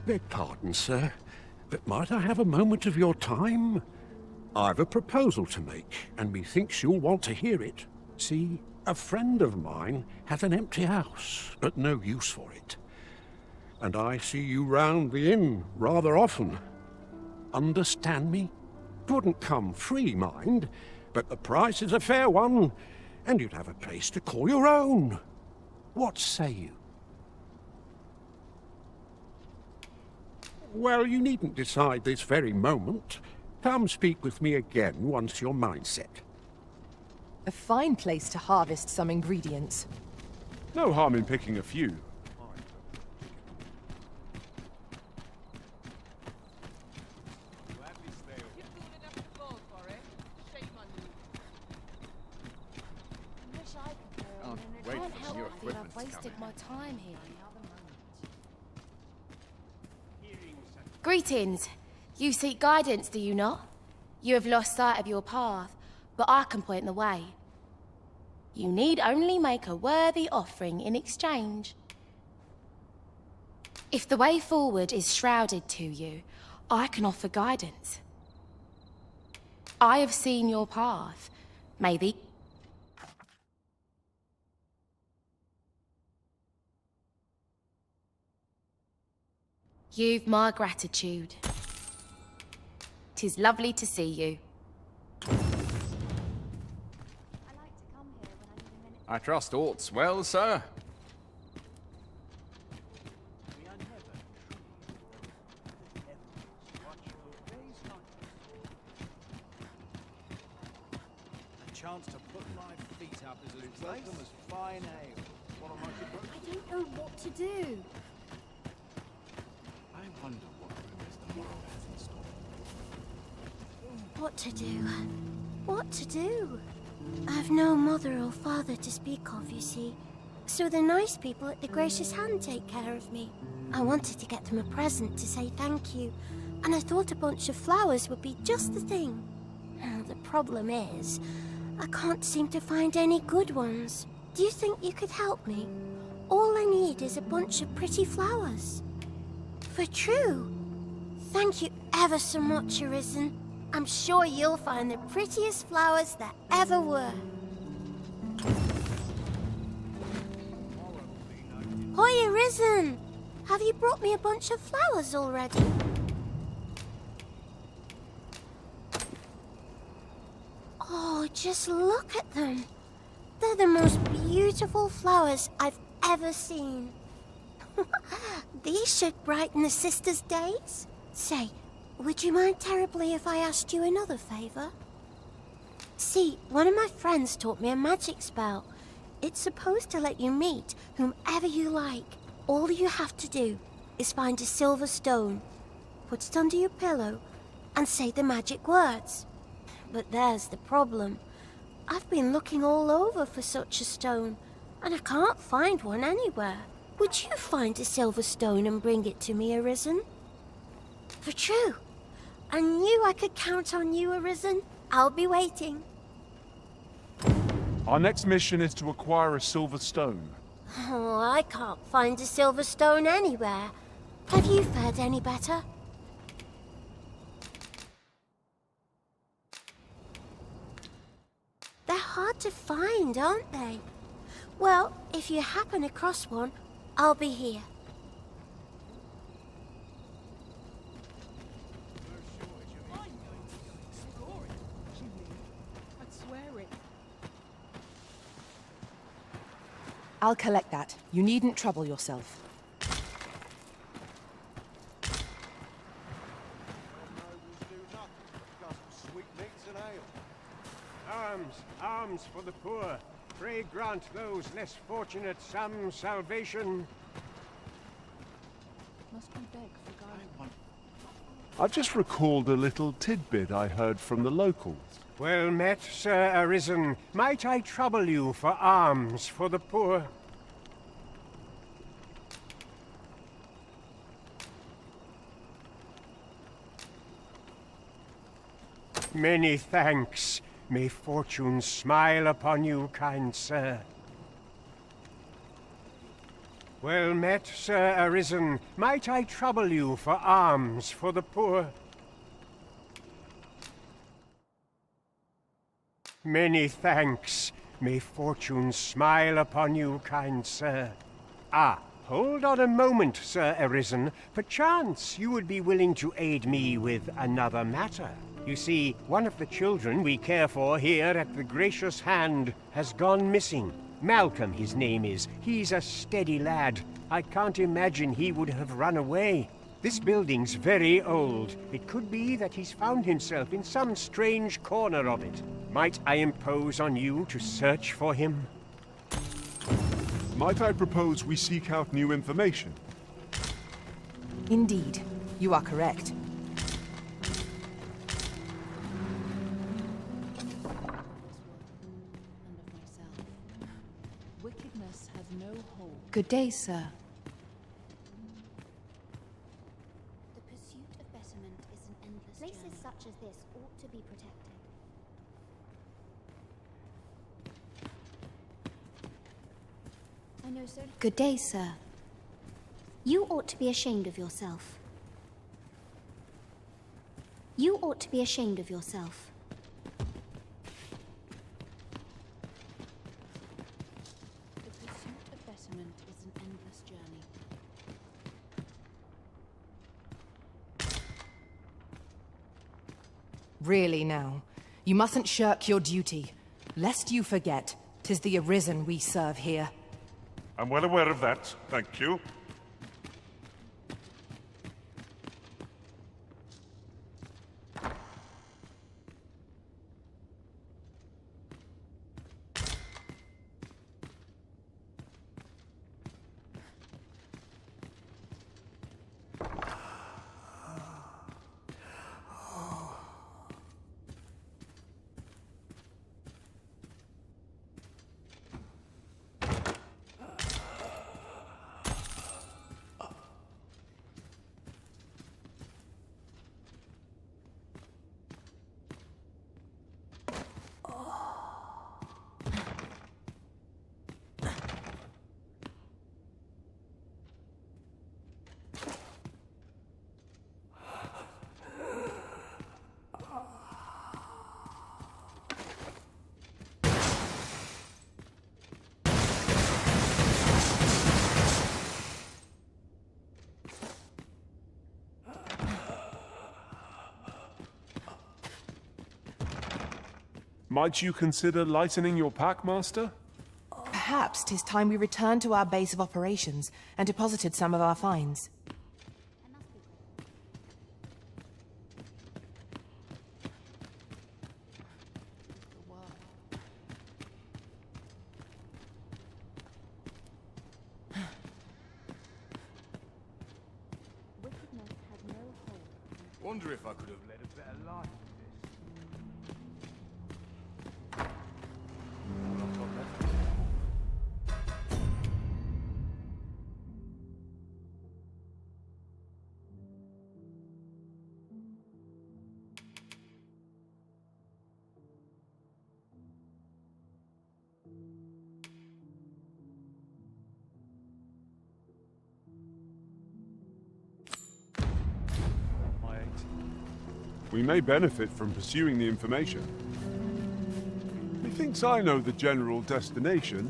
Beg pardon, sir, but might I have a moment of your time? I've a proposal to make, and methinks you'll want to hear it. See, a friend of mine has an empty house, but no use for it. And I see you round the inn rather often. Understand me? 'Twouldn't come free, mind, but the price is a fair one, and you'd have a place to call your own. What say you? Well, you needn't decide this very moment. Come speak with me again once your mind's set. A fine place to harvest some ingredients. No harm in picking a few. I've wasted my time here. Greetings. You seek guidance, do you not? You have lost sight of your path, but I can point the way. You need only make a worthy offering in exchange. If the way forward is shrouded to you, I can offer guidance. I have seen your path. May the... You've my gratitude. 'Tis lovely to see you. I trust aught's well, sir. A chance to put my feet up is as welcome as fine ale. I don't know what to do. I wonder what rumors the morrow has in store. What to do? What to do? I've no mother or father to speak of, you see. So the nice people at the Gracious Hand take care of me. I wanted to get them a present to say thank you, and I thought a bunch of flowers would be just the thing. The problem is, I can't seem to find any good ones. Do you think you could help me? All I need is a bunch of pretty flowers. For true. Thank you ever so much, Arisen. I'm sure you'll find the prettiest flowers that ever were. Hoi, Arisen! Have you brought me a bunch of flowers already? Oh, Just look at them. They're the most beautiful flowers I've ever seen. These should brighten the sisters' days. Say, would you mind terribly if I asked you another favor? See, one of my friends taught me a magic spell. It's supposed to let you meet whomever you like. All you have to do is find a silver stone, put it under your pillow, and say the magic words. But there's the problem. I've been looking all over for such a stone, and I can't find one anywhere. Would you find a silver stone and bring it to me, Arisen? For true. I knew I could count on you, Arisen. I'll be waiting. Our next mission is to acquire a silver stone. Oh, I can't find a silver stone anywhere. Have you fared any better? They're hard to find, aren't they? Well, if you happen across one, I'll be here. I'll collect that. You needn't trouble yourself. Arms, arms for the poor. Pray grant those less fortunate some salvation. Must we beg for guidance? I've just recalled a little tidbit I heard from the locals. Well met, Sir Arisen. Might I trouble you for alms for the poor? Many thanks. May fortune smile upon you, kind sir. Well met, Sir Arisen. Might I trouble you for alms for the poor? Many thanks. May fortune smile upon you, kind sir. Ah, hold on a moment, Sir Arisen. Perchance you would be willing to aid me with another matter. You see, one of the children we care for here at the Gracious Hand has gone missing. Malcolm, his name is. He's a steady lad. I can't imagine he would have run away. This building's very old. It could be that he's found himself in some strange corner of it. Might I impose on you to search for him? Might I propose we seek out new information? Indeed. You are correct. Wickedness has no hold. Good day, sir. The pursuit of betterment is an endless journey. Places such as this ought to be protected. I know so. Good day, sir. You ought to be ashamed of yourself. You ought to be ashamed of yourself. The pursuit of betterment is an endless journey. Really now, you mustn't shirk your duty. Lest you forget, 'tis the Arisen we serve here. I'm well aware of that, thank you. Might you consider lightening your pack, Master? Perhaps 'tis time we returned to our base of operations and deposited some of our finds. Wonder if I could have led a better life We may benefit from pursuing the information. Methinks I know the general destination.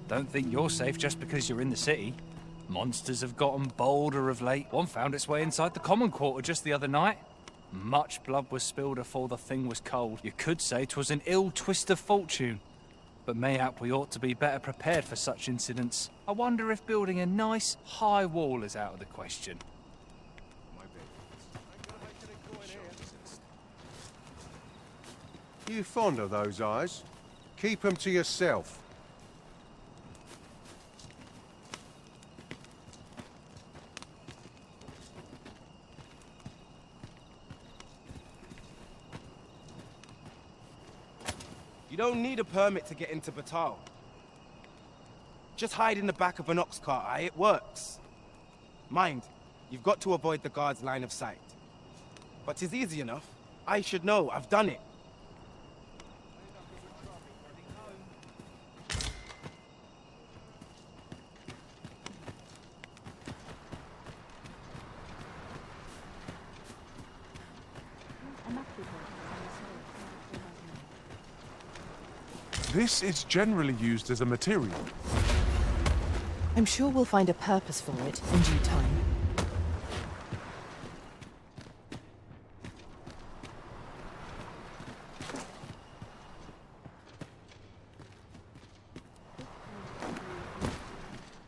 Don't think you're safe just because you're in the city. Monsters have gotten bolder of late. One found its way inside the common quarter just the other night. Much blood was spilled afore the thing was cold. You could say 'twas an ill twist of fortune. But mayhap we ought to be better prepared for such incidents. I wonder if building a nice, high wall is out of the question. You fond of those eyes? Keep them to yourself. You don't need a permit to get into Batal. Just hide in the back of an ox cart, aye? It works. Mind, you've got to avoid the guard's line of sight. But 'tis easy enough. I should know, I've done it. This is generally used as a material. I'm sure we'll find a purpose for it in due time.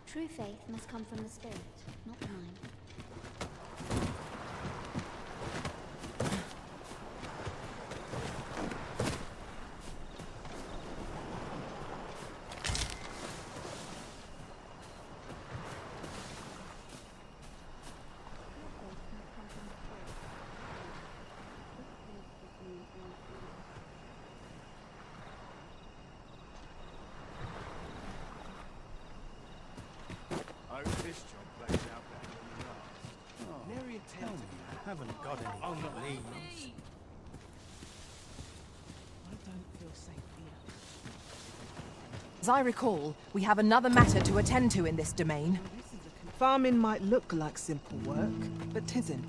True faith must come from the spirit, not the mind. This job plays out better than the last. Oh, Nary a tell me I haven't got any. Oh, not these. I don't feel safe here. As I recall, we have another matter to attend to in this domain. Farming might look like simple work, but 'tisn't.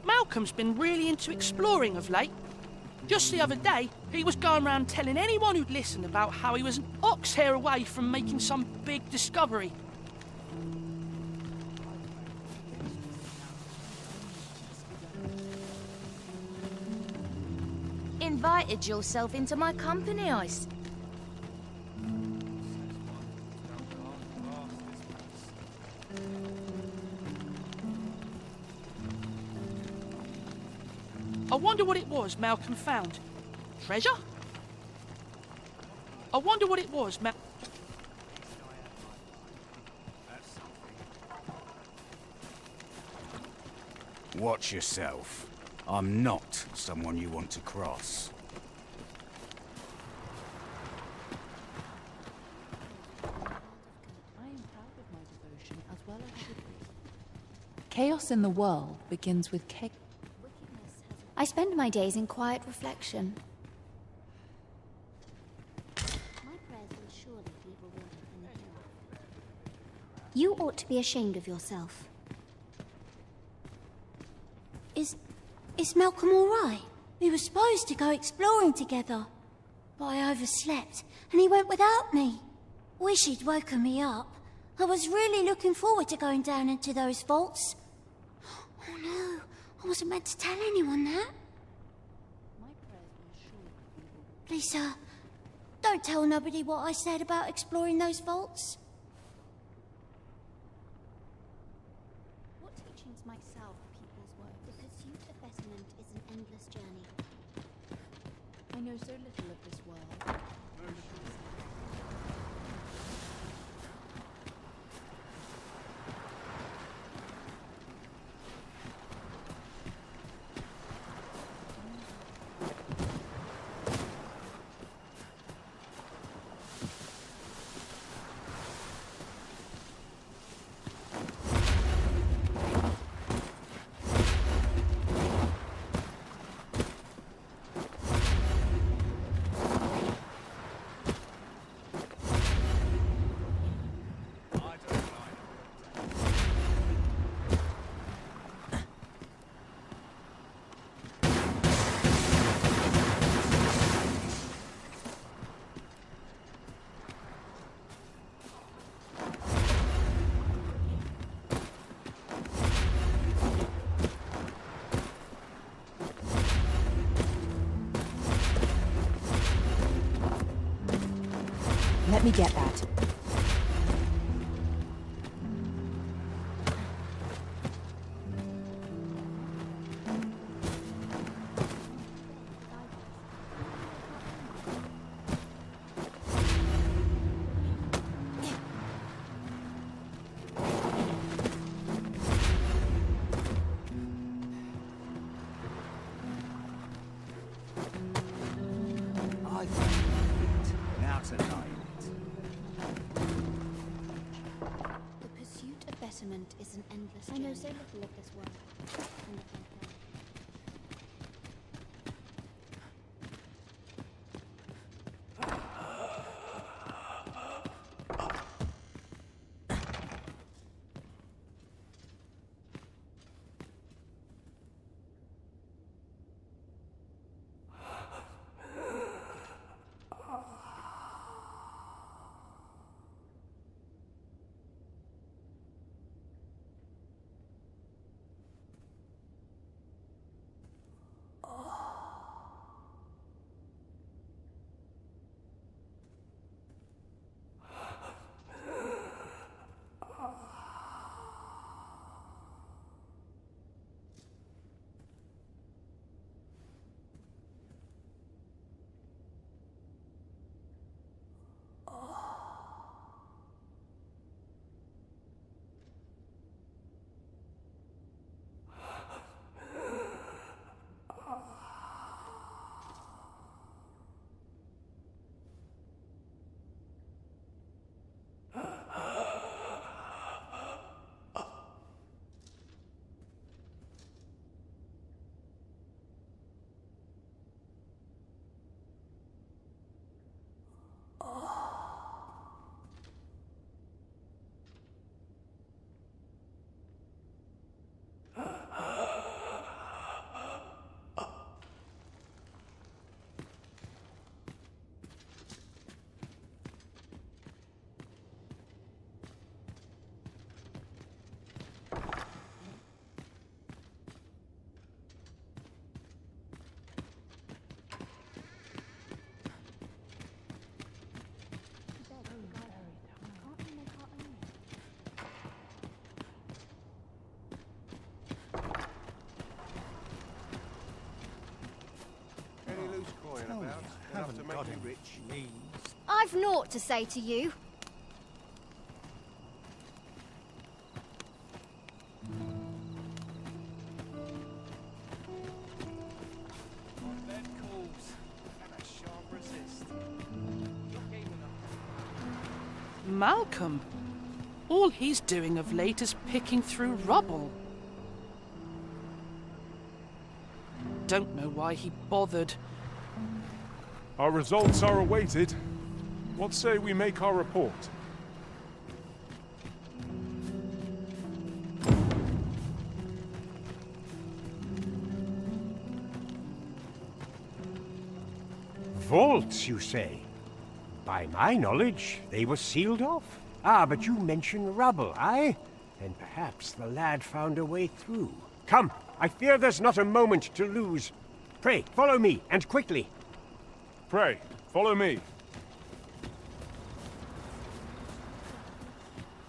Malcolm's been really into exploring of late. Just the other day, he was going around telling anyone who'd listen about how he was an ox hair away from making some big discovery. Invited yourself into my company, I see. I wonder what it was Malcolm found. Treasure? I wonder what it was Watch yourself. I'm not someone you want to cross. I am proud of my devotion as well as should be. Chaos in the world begins with chaos. I spend my days in quiet reflection. My prayers will surely be rewarded in the hereafter. You ought to be ashamed of yourself. Is Malcolm all right? We were supposed to go exploring together, but I overslept and he went without me. Wish he'd woken me up. I was really looking forward to going down into those vaults. Oh no, I wasn't meant to tell anyone that. Please, sir, don't tell nobody what I said about exploring those vaults. What teachings might salve people's woes? The pursuit of betterment is an endless journey. I know so little of this world. Let me get that. I think now tonight. The pursuit of betterment is an endless journey. I know so little of this world. Haven't got him rich. I've naught to say to you. Malcolm. All he's doing of late is picking through rubble. Don't know why he bothered. Our results are awaited. What say we make our report? Vaults, you say? By my knowledge, they were sealed off. Ah, but you mentioned rubble, aye? Then perhaps the lad found a way through. Come, I fear there's not a moment to lose. Pray, follow me, and quickly. Pray, follow me.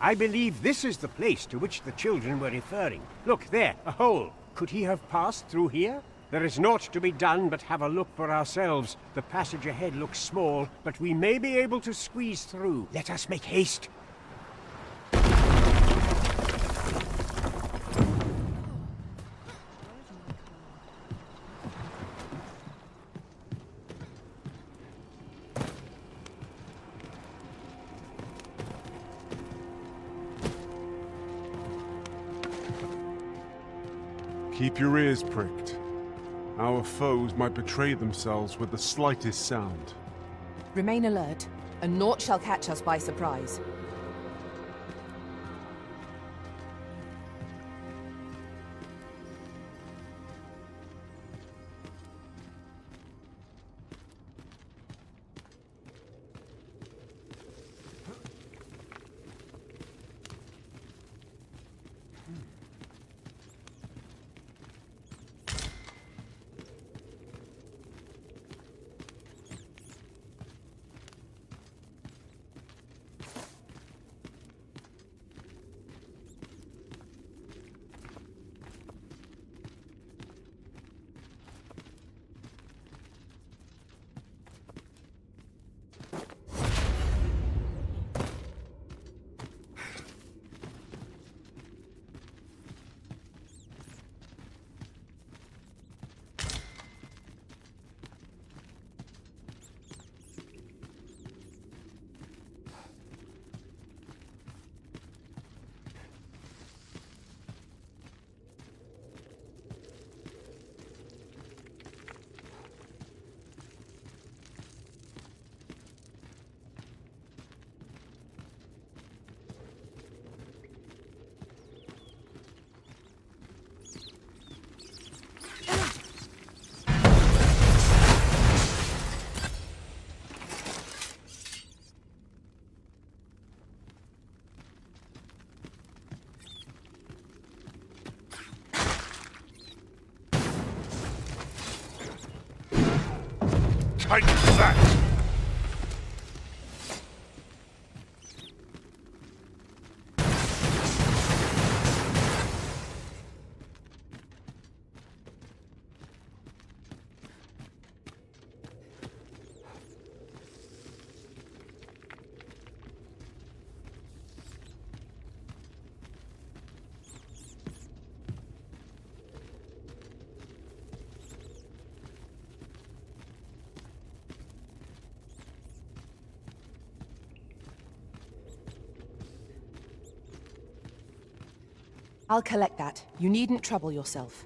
I believe this is the place to which the children were referring. Look, there, a hole. Could he have passed through here? There is naught to be done but have a look for ourselves. The passage ahead looks small, but we may be able to squeeze through. Let us make haste. Keep your ears pricked. Our foes might betray themselves with the slightest sound. Remain alert, and naught shall catch us by surprise. Take that! I'll collect that. You needn't trouble yourself.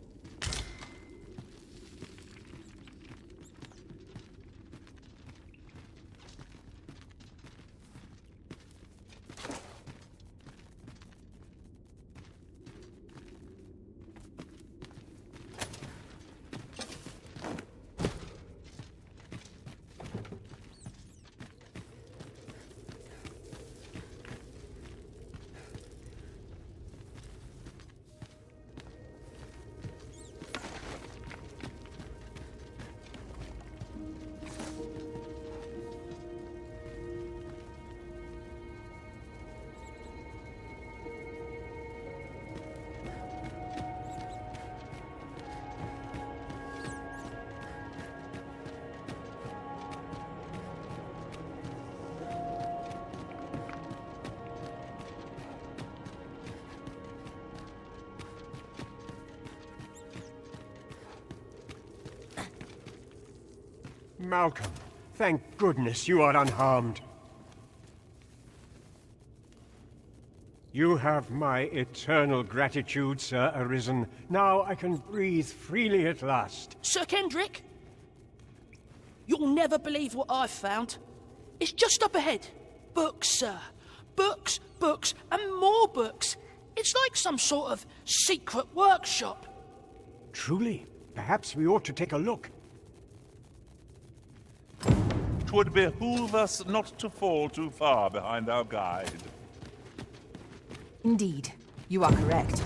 Malcolm, thank goodness you are unharmed. You have my eternal gratitude, Sir Arisen. Now I can breathe freely at last. Sir Kendrick? You'll never believe what I've found. It's just up ahead. Books, sir. Books, books, and more books. It's like some sort of secret workshop. Truly? Perhaps we ought to take a look. 'Twould behoove us not to fall too far behind our guide. Indeed, you are correct.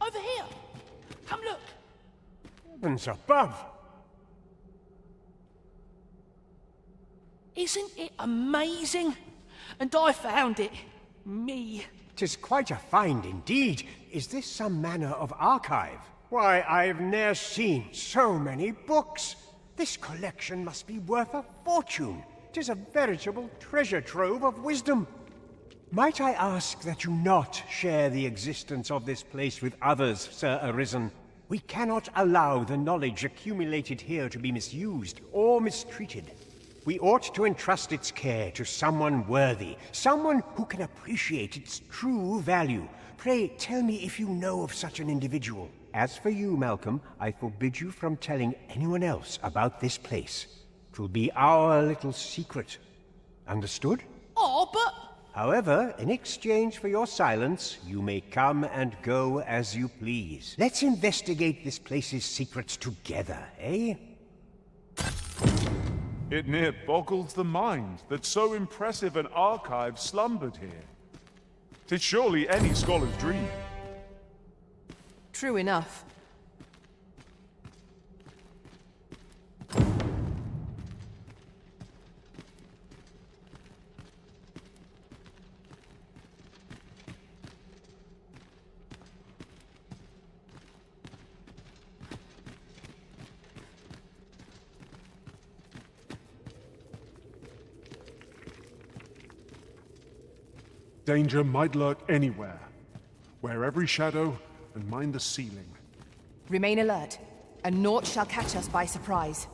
Over here. Come look. Heavens above! Isn't it amazing? And I found it. Me. 'Tis quite a find indeed. Is this some manner of archive? Why, I've ne'er seen so many books. This collection must be worth a fortune. 'Tis a veritable treasure trove of wisdom. Might I ask that you not share the existence of this place with others, Sir Arisen? We cannot allow the knowledge accumulated here to be misused or mistreated. We ought to entrust its care to someone worthy, someone who can appreciate its true value. Pray tell me if you know of such an individual. As for you, Malcolm, I forbid you from telling anyone else about this place. 'Twill be our little secret. Understood? Oh, but... However, in exchange for your silence, you may come and go as you please. Let's investigate this place's secrets together, eh? It near boggles the mind that so impressive an archive slumbered here. 'Tis surely any scholar's dream. True enough. Danger might lurk anywhere. Wear every shadow and mind the ceiling. Remain alert, and naught shall catch us by surprise.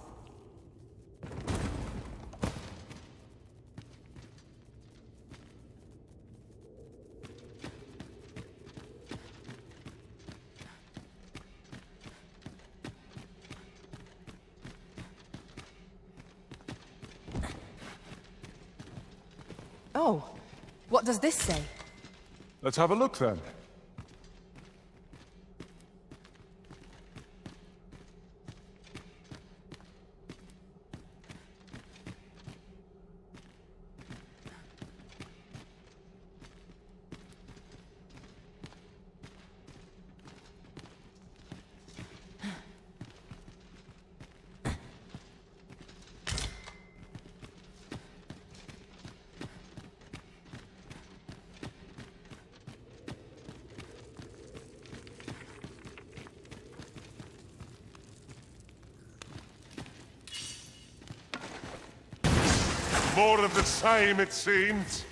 Oh, what does this say? Let's have a look then. More of the same, it seems.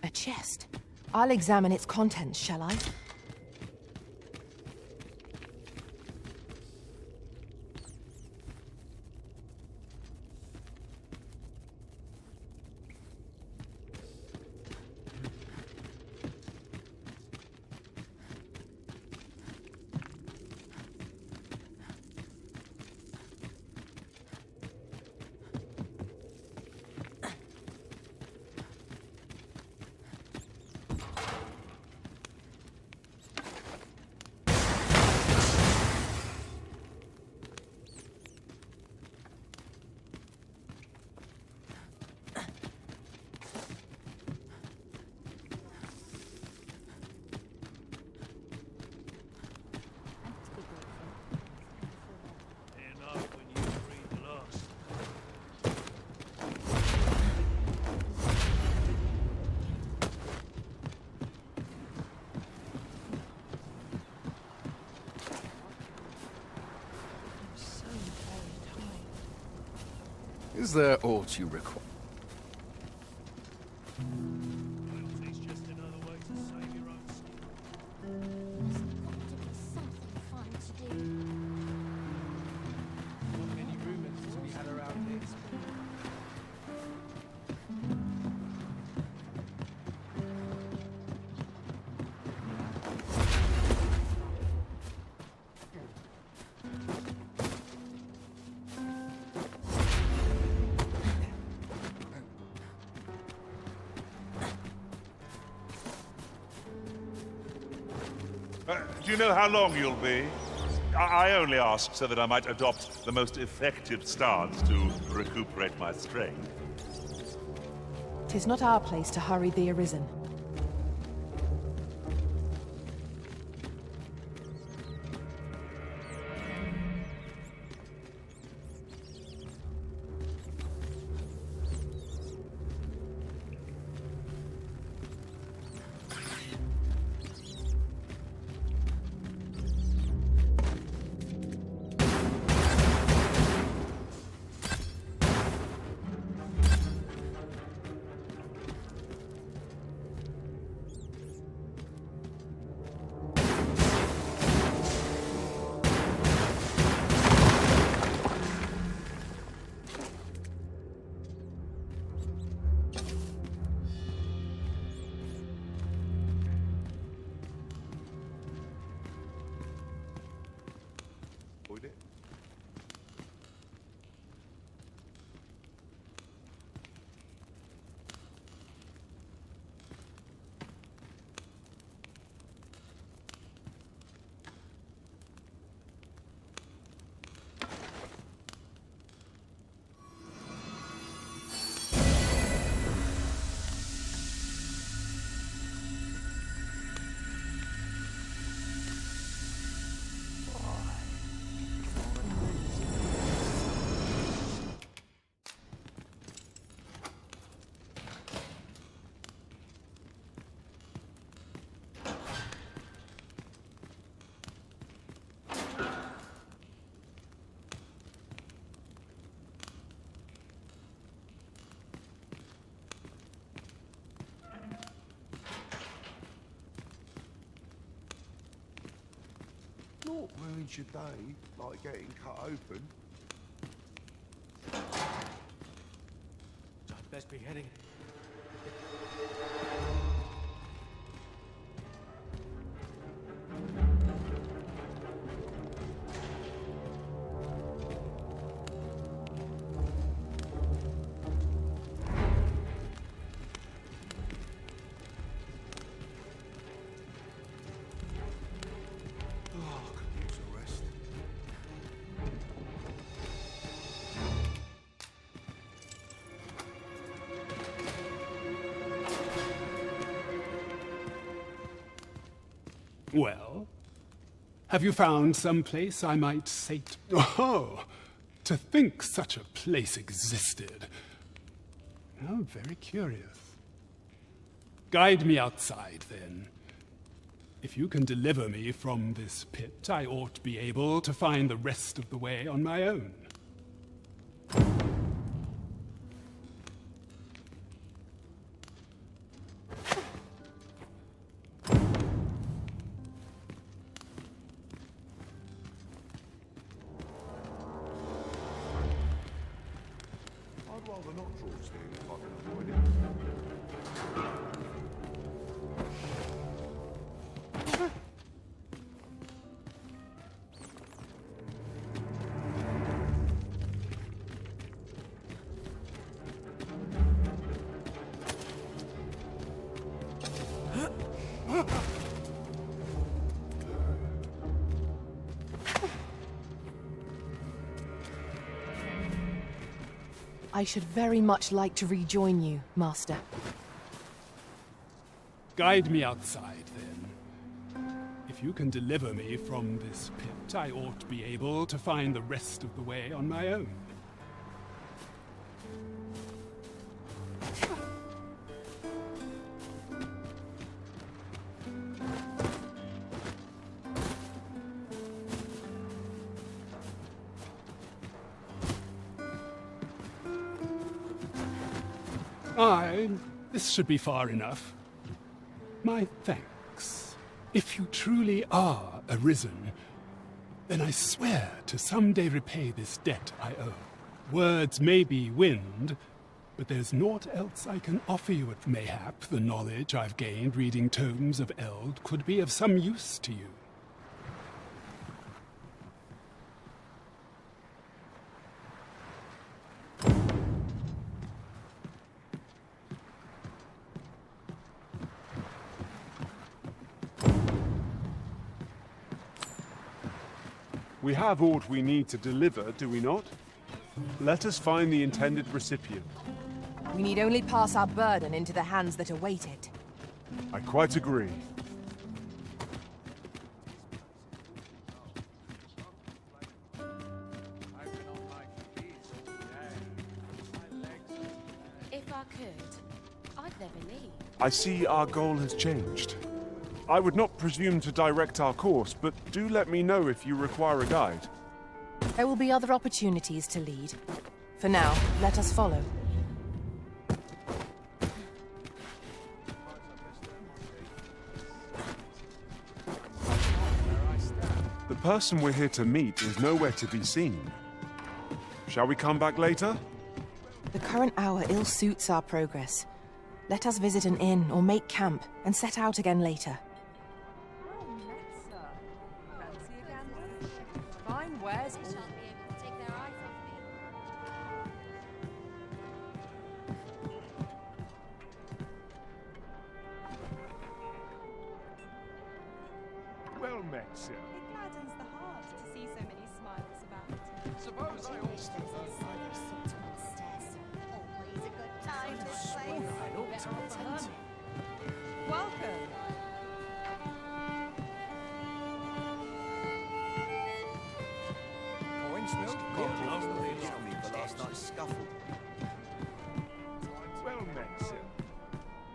A chest. I'll examine its contents, shall I? Is there aught you require? Do you know how long you'll be? I only ask so that I might adopt the most effective stance to recuperate my strength. 'Tis not our place to hurry the Arisen. Not ruins your day, like getting cut open. I'd best be heading. Well, have you found some place I might sate? Oh, to think such a place existed. How very curious. Guide me outside, then. If you can deliver me from this pit, I ought to be able to find the rest of the way on my own. I'd rather not draw steel if I can avoid it. I should very much like to rejoin you, Master. Guide me outside, then. If you can deliver me from this pit, I ought to be able to find the rest of the way on my own. This should be far enough. My thanks. If you truly are Arisen, then I swear to someday repay this debt I owe. Words may be wind, but there's naught else I can offer you at mayhap the knowledge I've gained reading tomes of Eld could be of some use to you. We have aught we need to deliver, do we not? Let us find the intended recipient. We need only pass our burden into the hands that await it. I quite agree. If I could, I'd never leave. I see our goal has changed. I would not presume to direct our course, but do let me know if you require a guide. There will be other opportunities to lead. For now, let us follow. The person we're here to meet is nowhere to be seen. Shall we come back later? The current hour ill suits our progress. Let us visit an inn or make camp and set out again later. Fine wares all. Well met, sir. It gladdens the heart to see so many smiles about. Suppose I also... Always a good time, this place. Welcome. Well met, sir.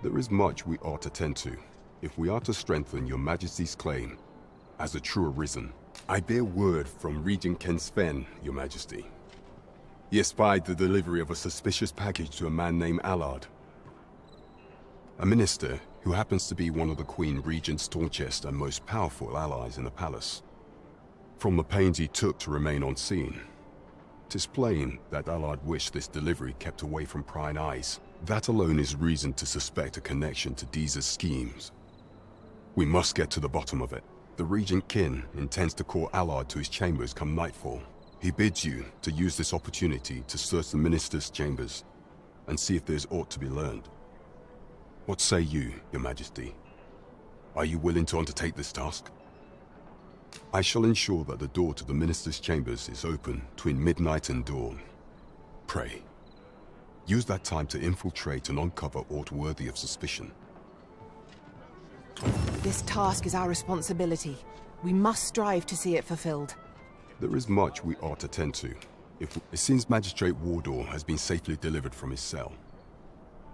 There is much we ought to tend to, if we are to strengthen your Majesty's claim as a true Arisen. I bear word from Regent Ken Sven, your Majesty. He espied the delivery of a suspicious package to a man named Allard, a minister who happens to be one of the Queen Regent's staunchest and most powerful allies in the palace. From the pains he took to remain on scene, 'tis plain that Allard wished this delivery kept away from prying eyes. That alone is reason to suspect a connection to Deeza's schemes. We must get to the bottom of it. The Regent Kin intends to call Allard to his chambers come nightfall. He bids you to use this opportunity to search the minister's chambers and see if there's aught to be learned. What say you, your Majesty? Are you willing to undertake this task? I shall ensure that the door to the minister's chambers is open between midnight and dawn. Pray, use that time to infiltrate and uncover aught worthy of suspicion. This task is our responsibility. We must strive to see it fulfilled. There is much we ought to tend to. It seems Magistrate Wardor has been safely delivered from his cell.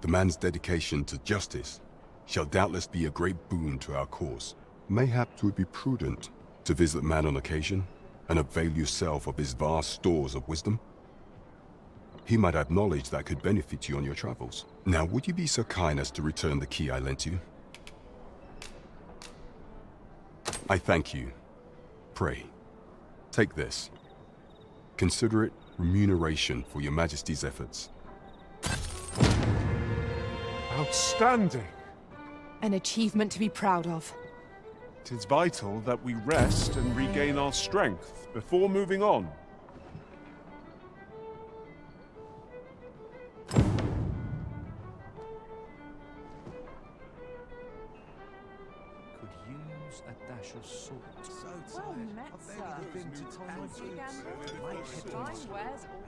The man's dedication to justice shall doubtless be a great boon to our cause. Mayhap 'twould be prudent to visit the man on occasion and avail yourself of his vast stores of wisdom. He might have knowledge that could benefit you on your travels. Now, would you be so kind as to return the key I lent you? I thank you. Pray, take this. Consider it remuneration for your Majesty's efforts. Outstanding! An achievement to be proud of. 'Tis vital that we rest and regain our strength before moving on. Could use a dash of salt. Well met, sir. Fancy a gamble? Fine wares all.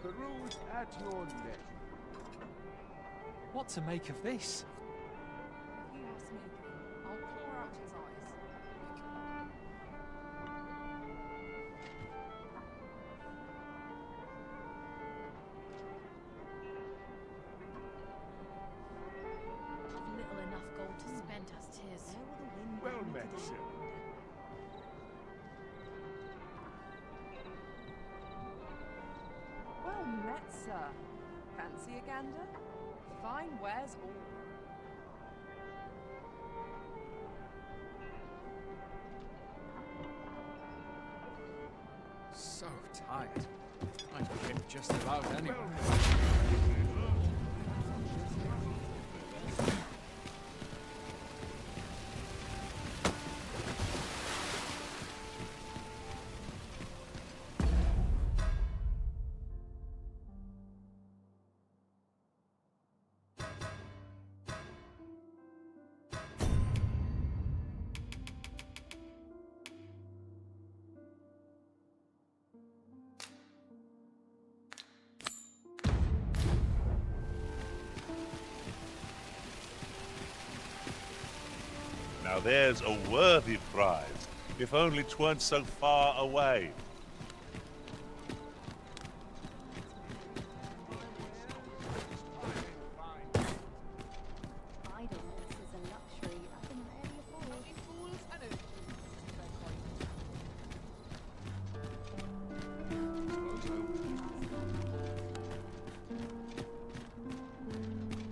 Peruse at your leisure. What to make of this? If you ask me, I'll claw out his eyes. I've little enough gold to spend as 'tis. Well met, sir. Well met, sir. Fancy a gander? Fine wares all. So tired. I'd get just about anywhere. there's a worthy prize, if only 'tweren't so far away.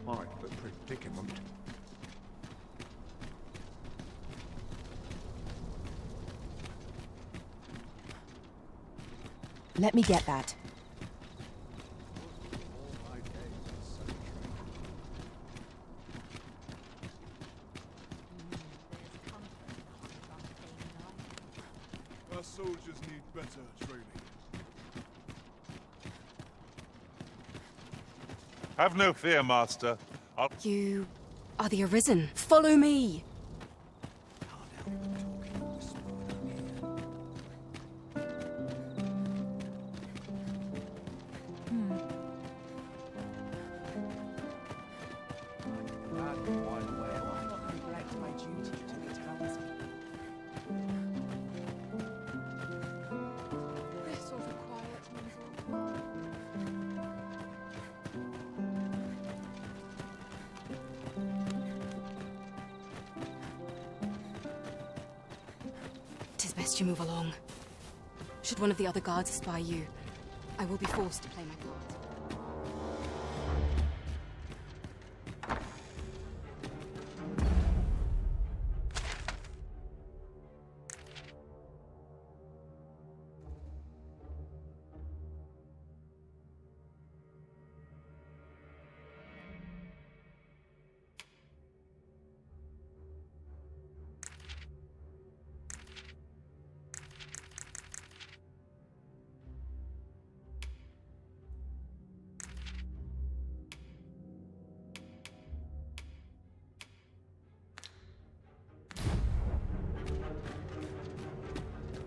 Might, but predicament. Let me get that. Our soldiers need better training. Have no fear, Master. You are the Arisen. Follow me! Tis best you move along. Should one of the other guards spy you, I will be forced to play my part.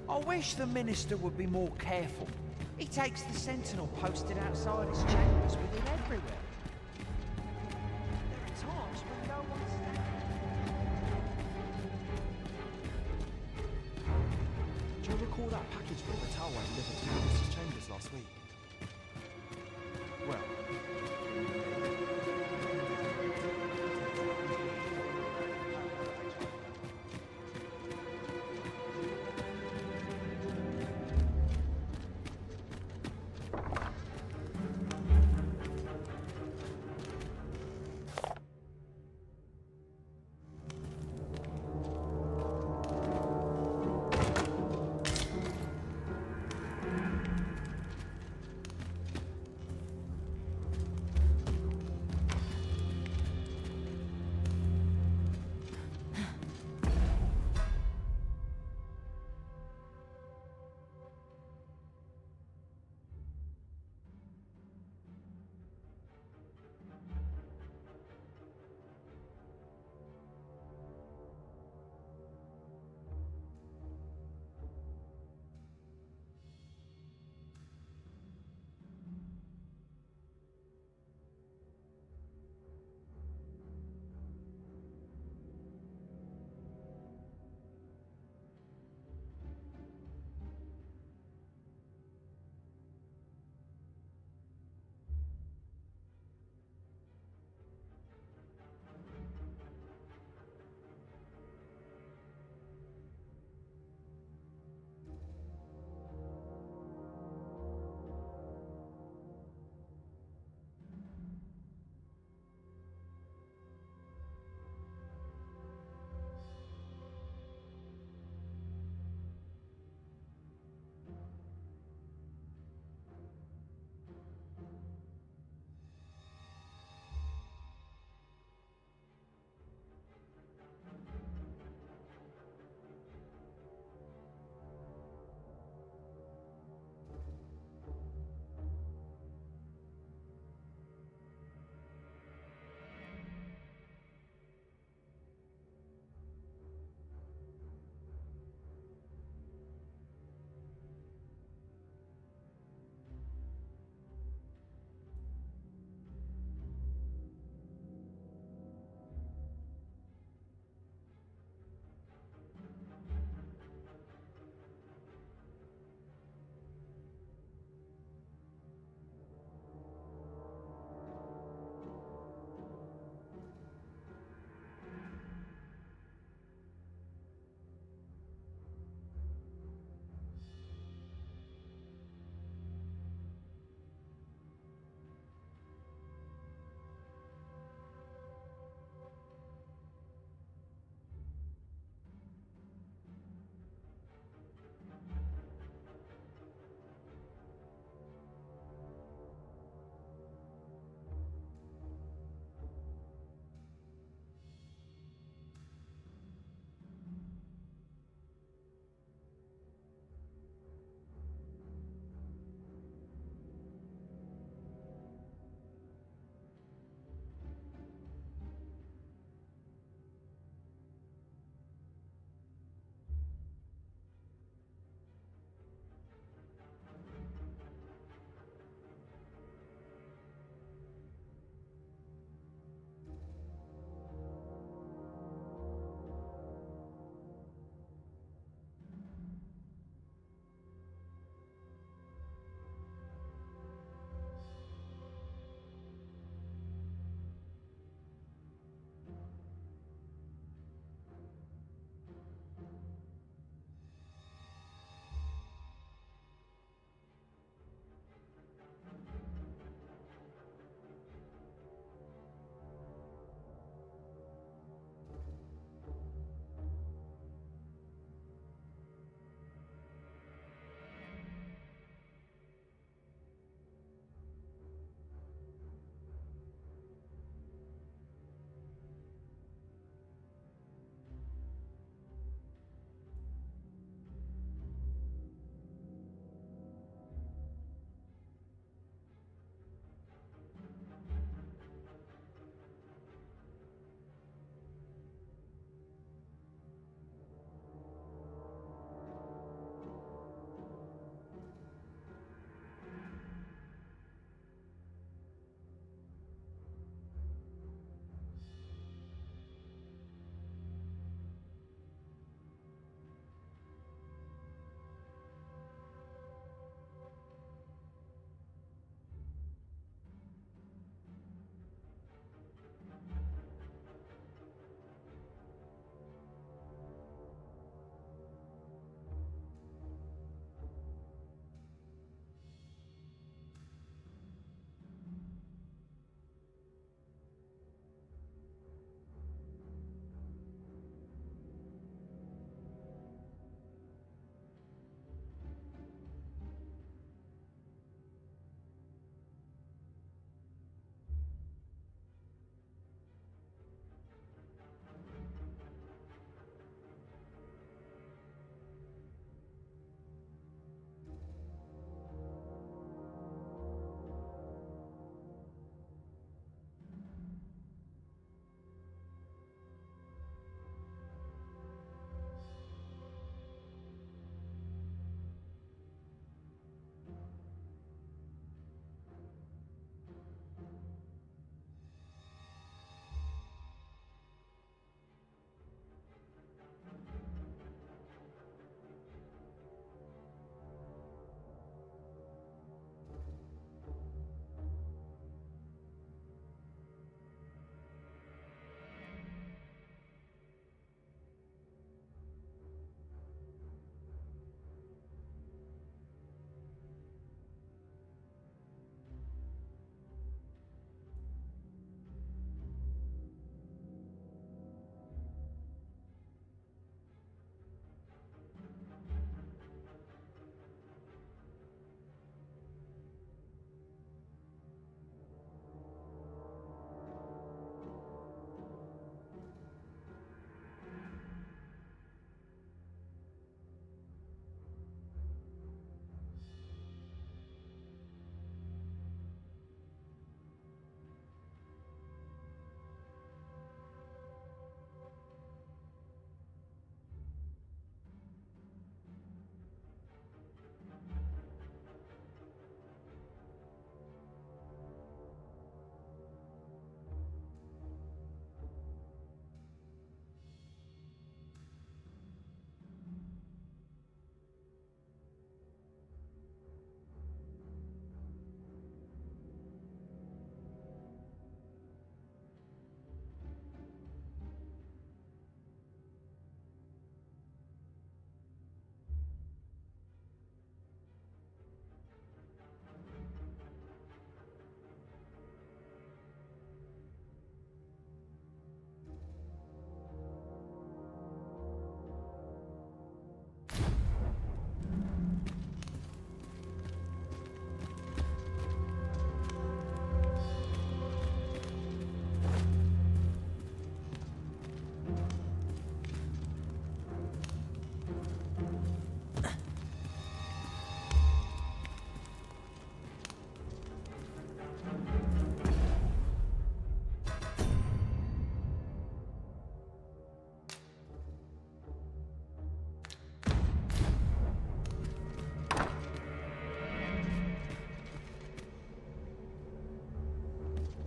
I wish the Minister would be more careful. He takes the Sentinel posted outside his chambers with him everywhere. There are times when no one's there. Do you recall that package for the tower delivered to Magnus's chambers last week? Well,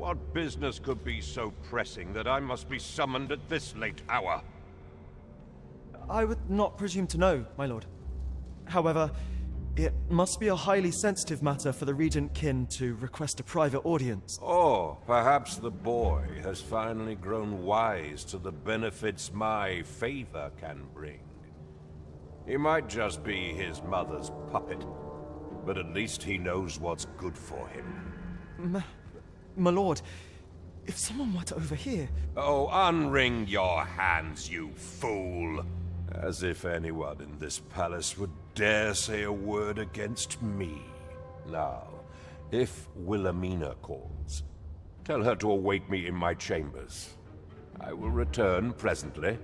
What business could be so pressing that I must be summoned at this late hour? I would not presume to know, my lord. However, it must be a highly sensitive matter for the Regent Kin to request a private audience. Or perhaps the boy has finally grown wise to the benefits my favor can bring. He might just be his mother's puppet, but at least he knows what's good for him. My lord, if someone were to overhear... Oh, unwring your hands, you fool! As if anyone in this palace would dare say a word against me. Now, if Wilhelmina calls, tell her to await me in my chambers. I will return presently.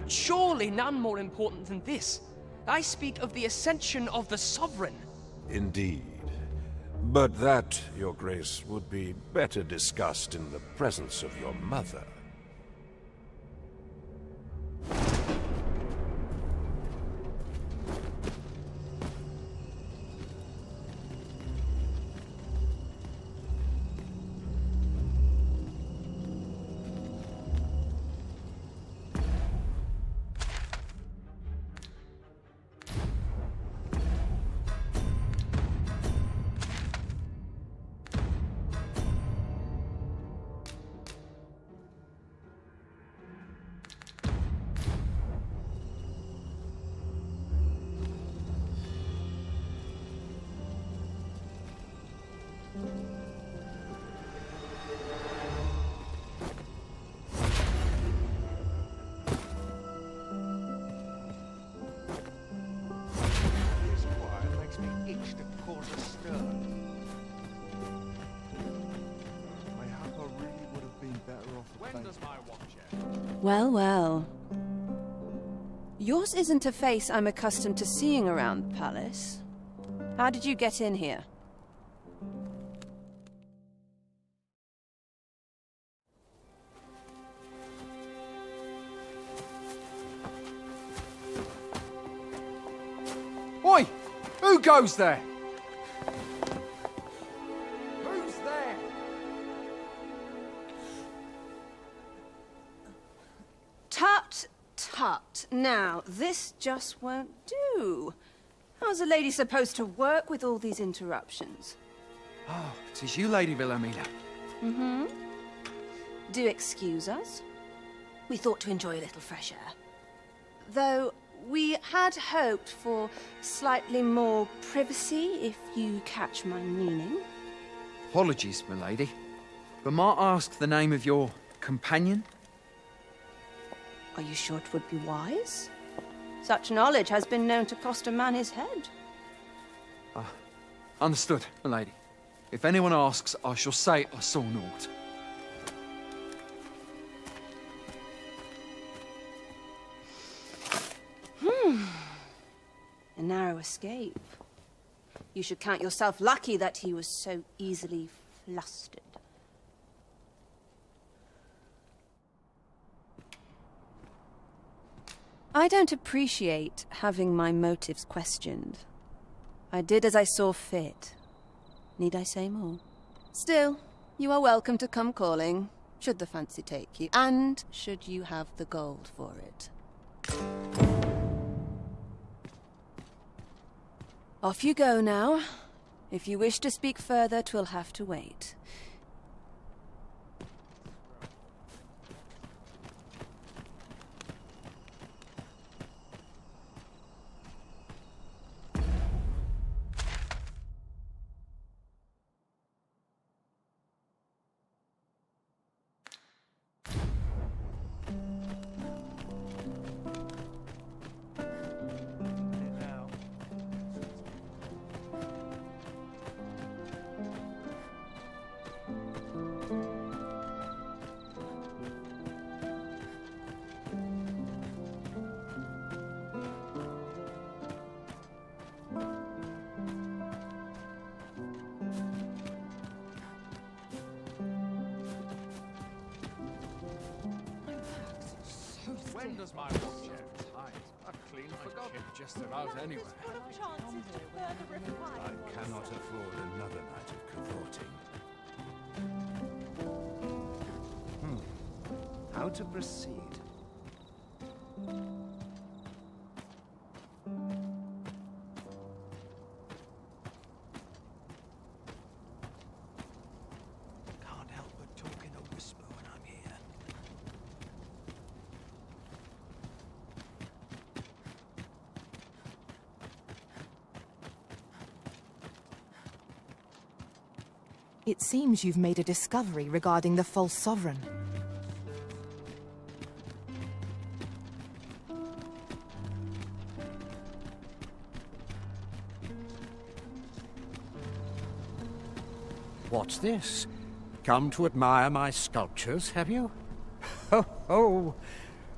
Surely none more important than this. I speak of the ascension of the Sovereign. Indeed. But that, Your Grace, would be better discussed in the presence of your mother. This quiet makes me itch to cause a stir. Mayhap I really would have been better off. When does my watch end? Well, well. Yours isn't a face I'm accustomed to seeing around the palace. How did you get in here? Oi! Who goes there? Who's there? Tut, tut. Now, this just won't do. How's a lady supposed to work with all these interruptions? Oh, 'tis you, Lady Wilhelmina. Mm-hmm. Do excuse us. We thought to enjoy a little fresh air. Though we had hoped for slightly more privacy, if you catch my meaning. Apologies, my lady. But might I ask the name of your companion? Are you sure it would be wise? Such knowledge has been known to cost a man his head. Understood, my lady. If anyone asks, I shall say I saw naught. A narrow escape. You should count yourself lucky that he was so easily flustered. I don't appreciate having my motives questioned. I did as I saw fit. Need I say more? Still, you are welcome to come calling, should the fancy take you, and should you have the gold for it. Off you go now. If you wish to speak further, 'twill have to wait. When does my watch end tight? I've clean forgotten just about anywhere. I cannot afford another night of cavorting. How to proceed? Can't help but talk in a whisper when I'm here. It seems you've made a discovery regarding the false sovereign. What's this? Come to admire my sculptures, have you? Ho, ho!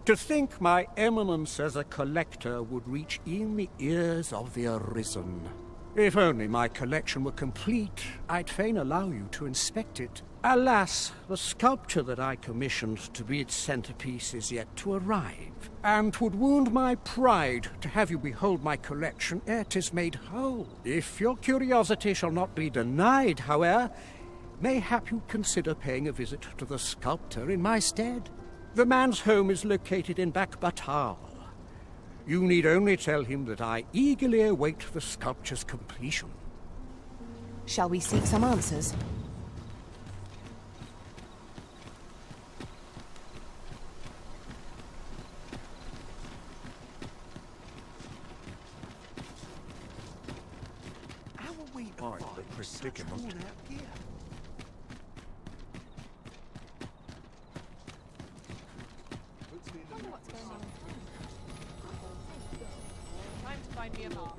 To think my eminence as a collector would reach in the ears of the Arisen. If only my collection were complete, I'd fain allow you to inspect it. Alas, the sculpture that I commissioned to be its centerpiece is yet to arrive, and 'twould wound my pride to have you behold my collection ere 'tis made whole. If your curiosity shall not be denied, however, mayhap you consider paying a visit to the sculptor in my stead. The man's home is located in Batal. You need only tell him that I eagerly await the sculpture's completion. Shall we seek some answers? How are we to Quite find the predicament. such worn-out gear? Time to find me a mark.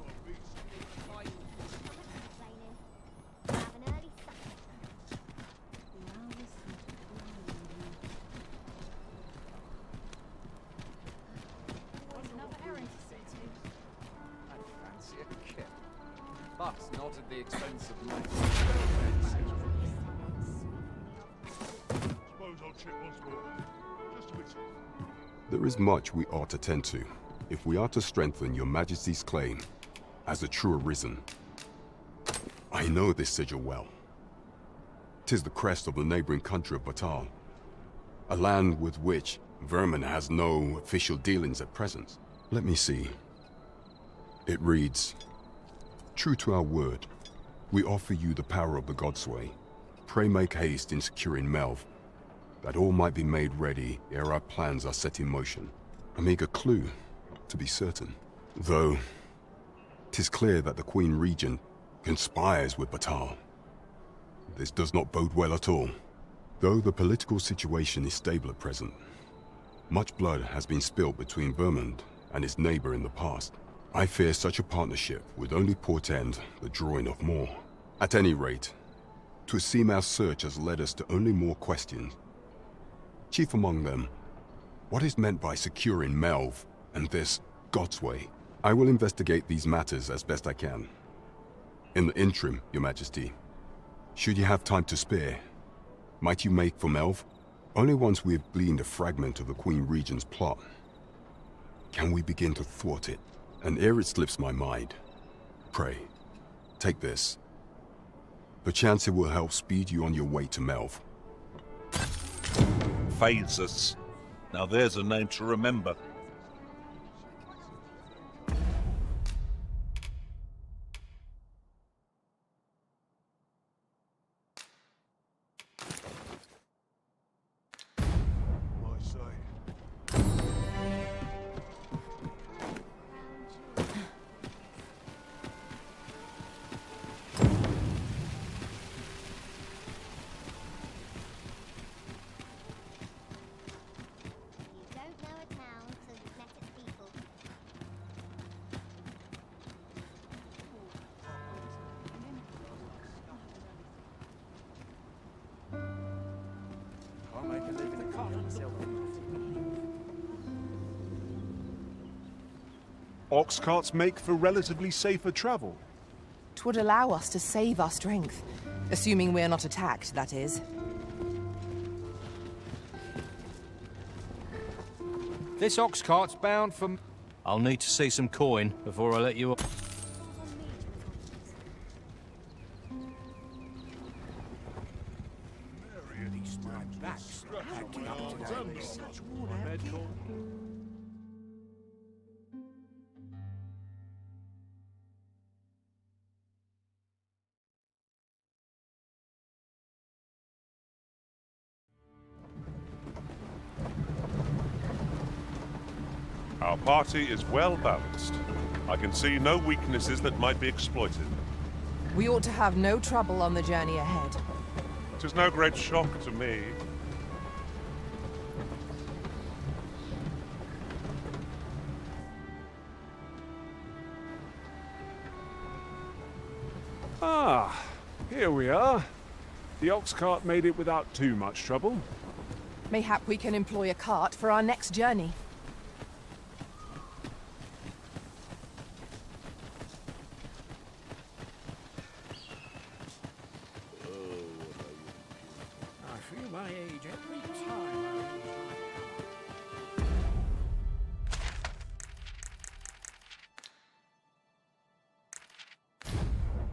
Another errand to see to. I'd fancy a kip, but not at the expense of my... Suppose I'll check once more. Just a bit. There is much we ought to tend to, if we are to strengthen your Majesty's claim as a true Arisen. I know this sigil well. 'Tis the crest of the neighboring country of Batal, a land with which Vermin has no official dealings at present. Let me see. It reads, "True to our word, we offer you the power of the Godsway. Pray make haste in securing Melv, that all might be made ready ere our plans are set in motion." A meager clue, to be certain. Though, 'tis clear that the Queen Regent conspires with Batal. This does not bode well at all. Though the political situation is stable at present, much blood has been spilled between Vermund and its neighbor in the past. I fear such a partnership would only portend the drawing of more. At any rate, 'twould seem our search has led us to only more questions. Chief among them, what is meant by securing Melv and this Godsway? I will investigate these matters as best I can. In the interim, Your Majesty, should you have time to spare, might you make for Melv? Only once we have gleaned a fragment of the Queen Regent's plot can we begin to thwart it. And ere it slips my mind, pray, take this. Perchance it will help speed you on your way to Melv. Phaesus. Now there's a name to remember. Ox carts make for relatively safer travel. 'Twould allow us to save our strength. Assuming we're not attacked, that is. This ox cart's bound for... I'll need to see some coin before I let you off. Our party is well balanced. I can see no weaknesses that might be exploited. We ought to have no trouble on the journey ahead. It is no great shock to me. Ah, here we are. The ox cart made it without too much trouble. Mayhap we can employ a cart for our next journey. I feel my age every time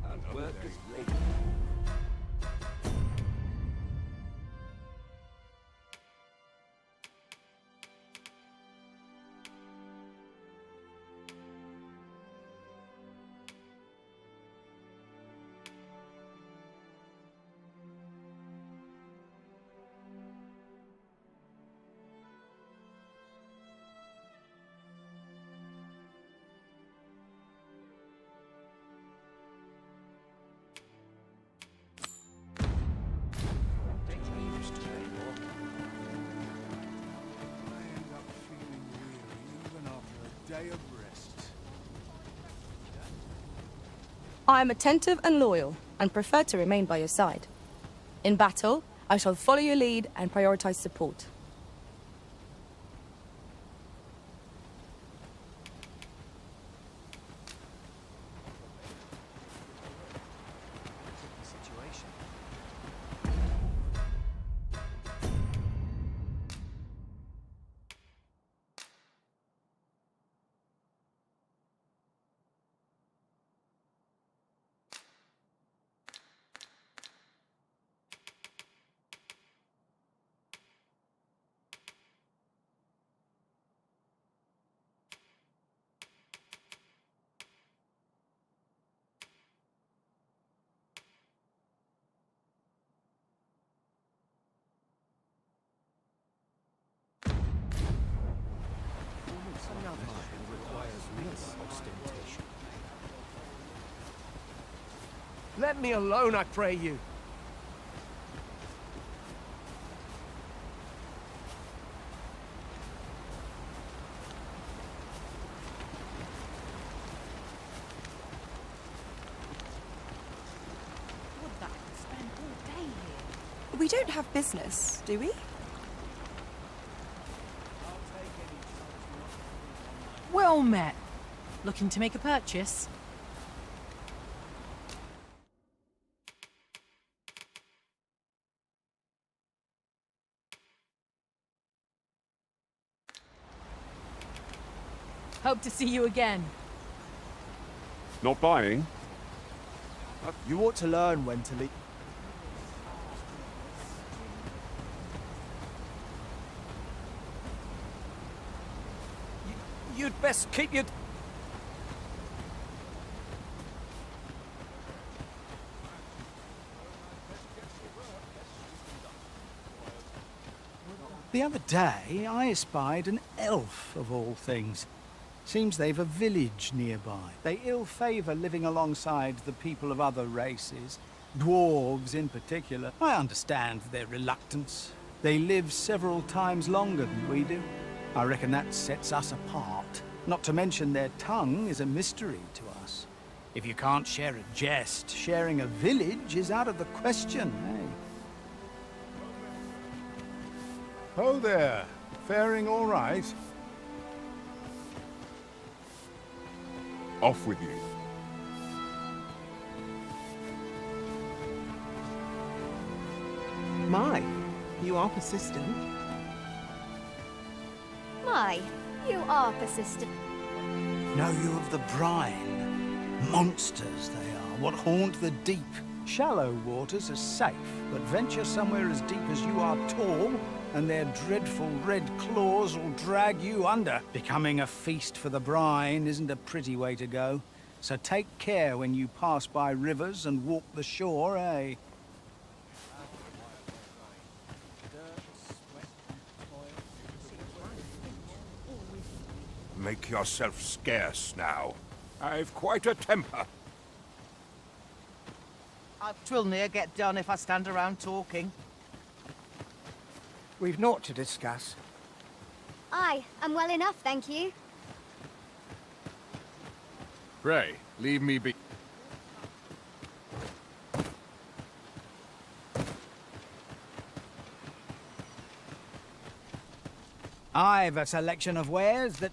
I lose my work is late. I am attentive and loyal, and prefer to remain by your side. In battle, I shall follow your lead and prioritize support. Let me alone, I pray you. We don't have business, do we? Well met. Looking to make a purchase? Hope to see you again. Not buying? You ought to learn when to leave. You'd best keep your... The other day, I espied an elf, of all things. Seems they've a village nearby. They ill-favour living alongside the people of other races, dwarves in particular. I understand their reluctance. They live several times longer than we do. I reckon that sets us apart. Not to mention their tongue is a mystery to us. If you can't share a jest, sharing a village is out of the question, eh? Ho there. Faring all right? Off with you. My, you are persistent. My, you are persistent. Know you of the brine? Monsters they are, what haunt the deep. Shallow waters are safe, but venture somewhere as deep as you are tall, and their dreadful red claws will drag you under. Becoming a feast for the brine isn't a pretty way to go. So take care when you pass by rivers and walk the shore, eh? Make yourself scarce now. I've quite a temper. Twill near get done if I stand around talking. We've naught to discuss. I am well enough, thank you. Pray, leave me be. I've a selection of wares that...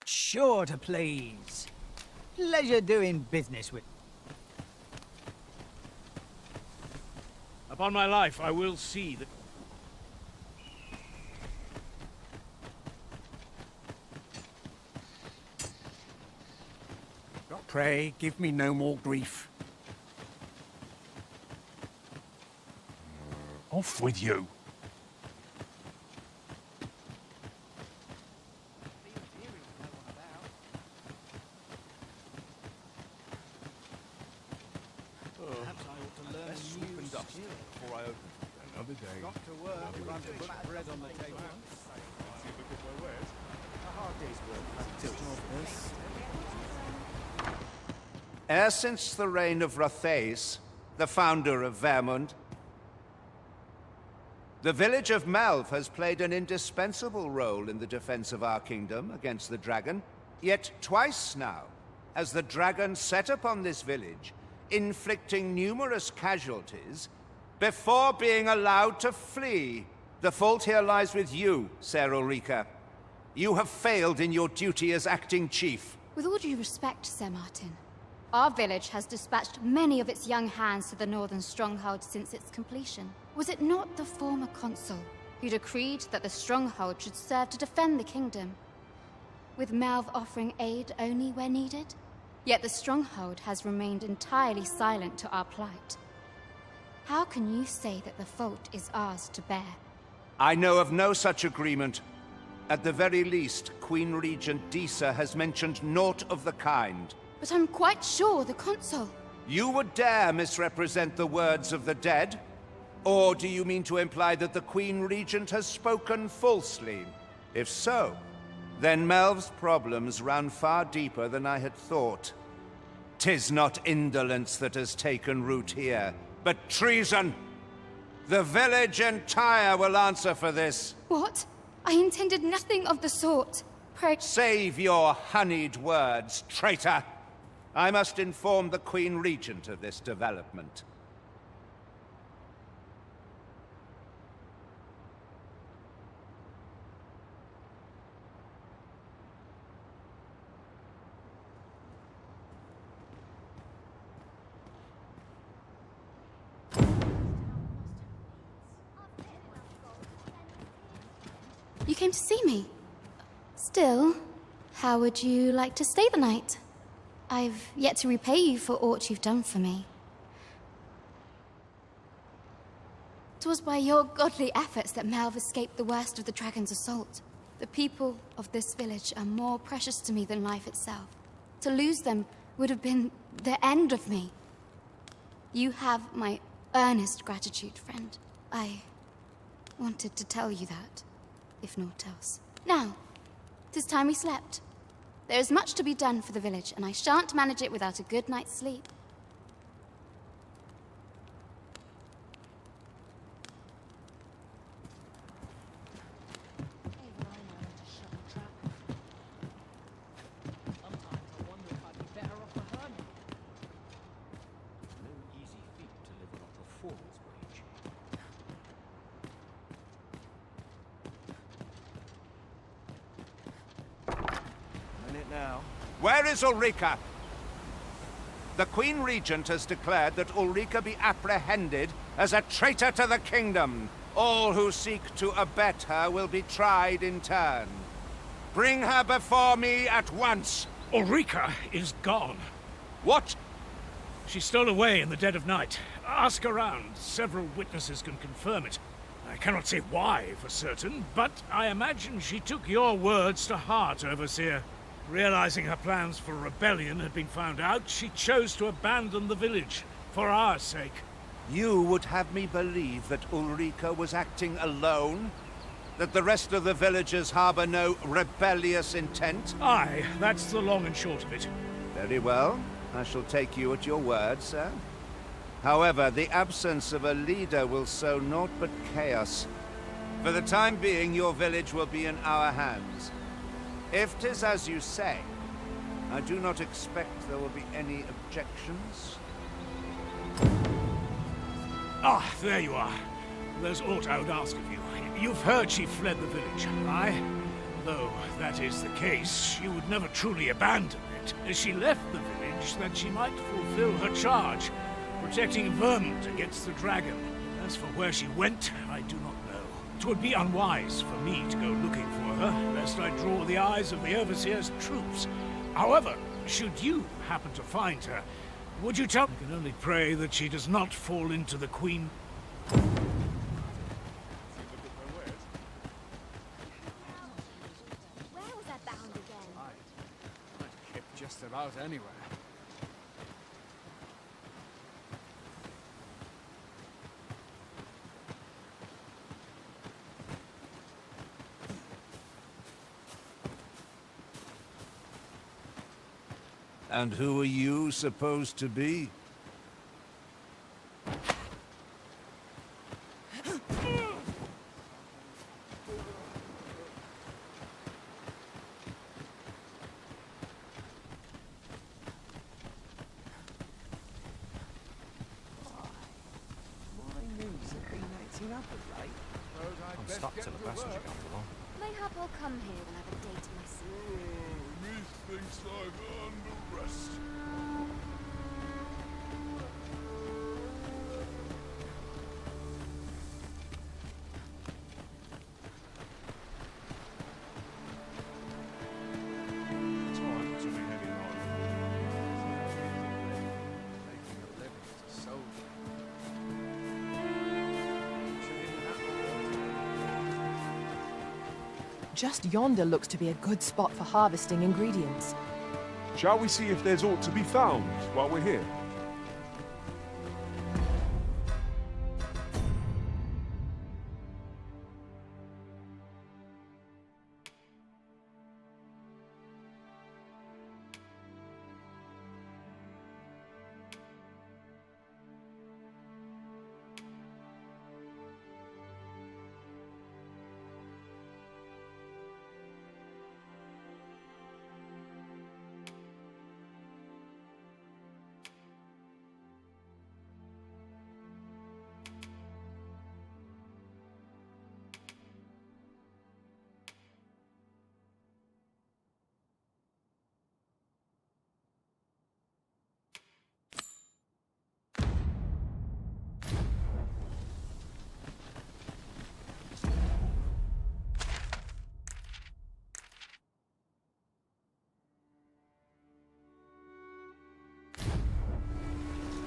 Sure to please. Pleasure doing business with... Upon my life, I will see that... Pray, give me no more grief. Off with you. Before I open. Another day. Got to work, trying to put bread on the table. See if I get my wares. A hard day's work. E'er since the reign of Rothace, the founder of Vermund, the village of Malv has played an indispensable role in the defense of our kingdom against the dragon. Yet twice now has the dragon set upon this village, inflicting numerous casualties before being allowed to flee. The fault here lies with you, Ser Ulrika. You have failed in your duty as acting chief. With all due respect, Sir Martin, our village has dispatched many of its young hands to the northern stronghold since its completion. Was it not the former consul who decreed that the stronghold should serve to defend the kingdom, with Malv offering aid only where needed? Yet the stronghold has remained entirely silent to our plight. How can you say that the fault is ours to bear? I know of no such agreement. At the very least, Queen Regent Disa has mentioned naught of the kind. But I'm quite sure the consul... You would dare misrepresent the words of the dead? Or do you mean to imply that the Queen Regent has spoken falsely? If so, then Melv's problems run far deeper than I had thought. 'Tis not indolence that has taken root here, but treason. The village entire will answer for this. What? I intended nothing of the sort. Pray... Save your honeyed words, traitor! I must inform the Queen Regent of this development. You came to see me. Still, how would you like to stay the night? I've yet to repay you for aught you've done for me. 'Twas by your godly efforts that Malv escaped the worst of the dragon's assault. The people of this village are more precious to me than life itself. To lose them would have been the end of me. You have my earnest gratitude, friend. wanted to tell you that, if naught else. Now, 'tis time we slept. There is much to be done for the village, and I shan't manage it without a good night's sleep. Where is Ulrika? The Queen Regent has declared that Ulrika be apprehended as a traitor to the kingdom. All who seek to abet her will be tried in turn. Bring her before me at once. Ulrika is gone. What? She stole away in the dead of night. Ask around. Several witnesses can confirm it. I cannot say why for certain, but I imagine she took your words to heart, Overseer. Realizing her plans for rebellion had been found out, she chose to abandon the village, for our sake. You would have me believe that Ulrika was acting alone? That the rest of the villagers harbor no rebellious intent? Aye, that's the long and short of it. Very well. I shall take you at your word, sir. However, the absence of a leader will sow naught but chaos. For the time being, your village will be in our hands. If 'tis as you say, I do not expect there will be any objections. Ah, there you are. There's aught I would ask of you. You've heard she fled the village, aye? Though that is the case, she would never truly abandon it. She left the village that she might fulfill her charge, protecting Vermont against the dragon. As for where she went, I do not know. 'Twould be unwise for me to go looking for her, lest I draw the eyes of the Overseer's troops. However, should you happen to find her, would you tell me? I can only pray that she does not fall into the Queen... Where was I bound again? I'd kip just about anywhere. And who are you supposed to be? I'm stuck till the passenger comes along. Mayhap I'll come here when I've a day to myself. Methinks I've earned a rest. It's all right to be heading on. Making a living as a soldier. Just yonder looks to be a good spot for harvesting ingredients. Shall we see if there's aught to be found while we're here?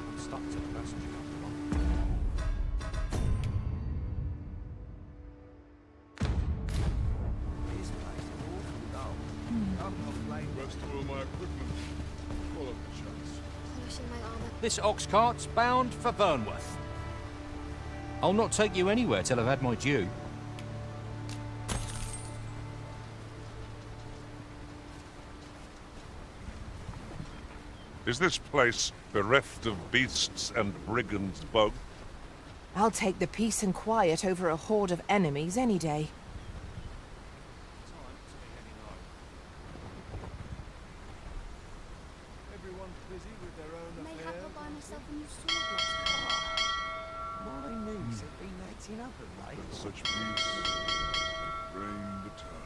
I'm stuck till the passenger comes along. This place is awfully dull. I'm not playing. Rest of all my equipment. Call up the chance. Polishing my armor. This ox cart's bound for Vernworth. I'll not take you anywhere till I've had my due. Is this place bereft of beasts and brigands both? I'll take the peace and quiet over a horde of enemies any day. Everyone's busy with their own Mayhap I'll buy myself a new sword. My knees have been acting up of late. Let such peace reign eternal.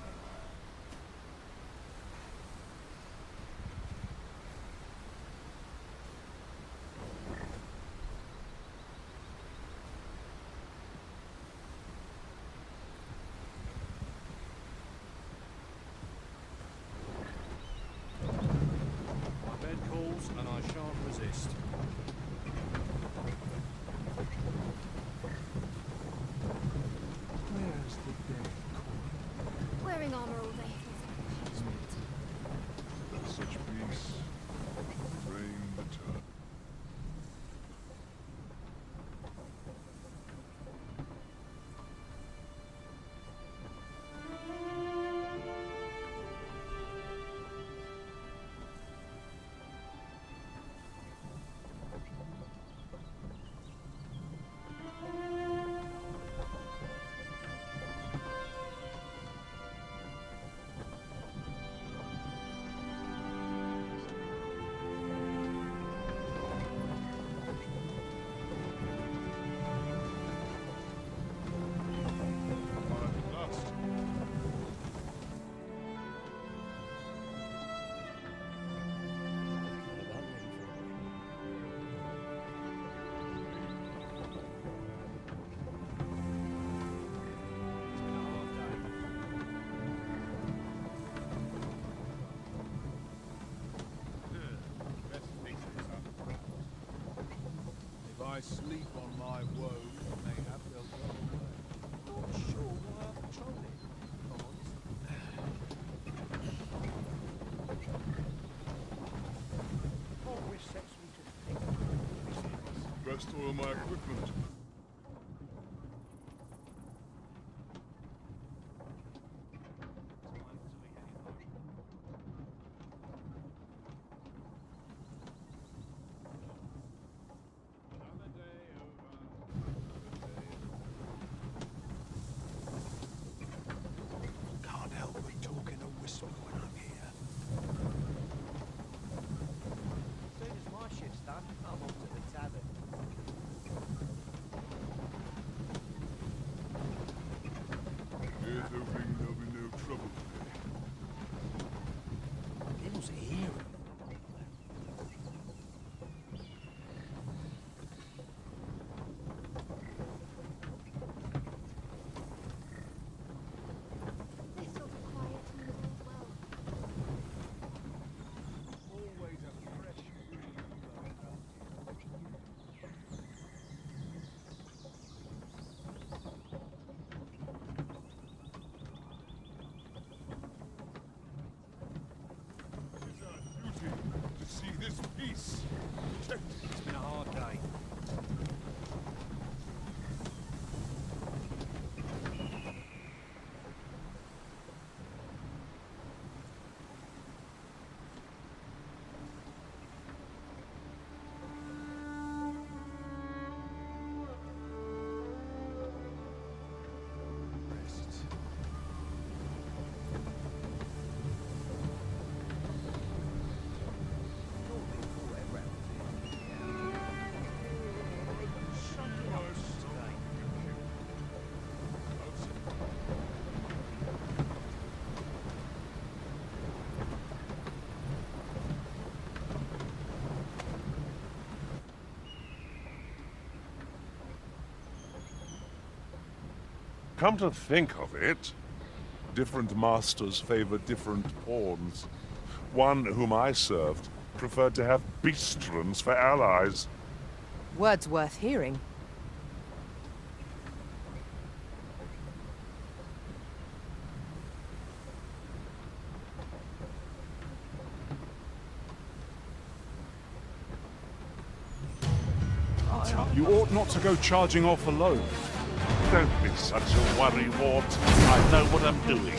My bed calls, and I shan't resist. Where's the dead? Wearing armor all day feels like a punishment. Let such peace reign eternal. If I sleep on my woes, mayhap they'll go away. Not sure why I've tried it. What resets me to think? Best oil my equipment. Can't help but talk in a whisper when I'm here. As soon as my shift's done, I'm off to the tavern. Here's hoping there'll be no trouble today. Who's here? This sort of quiet and as well. Always a fresh breeze blowing around It's our duty to see this peace protected. It's been a hard day. Rest. Come to think of it, different masters favor different pawns. One whom I served preferred to have beastrons for allies. Words worth hearing. You ought not to go charging off alone. Don't be such a worrywart. I know what I'm doing.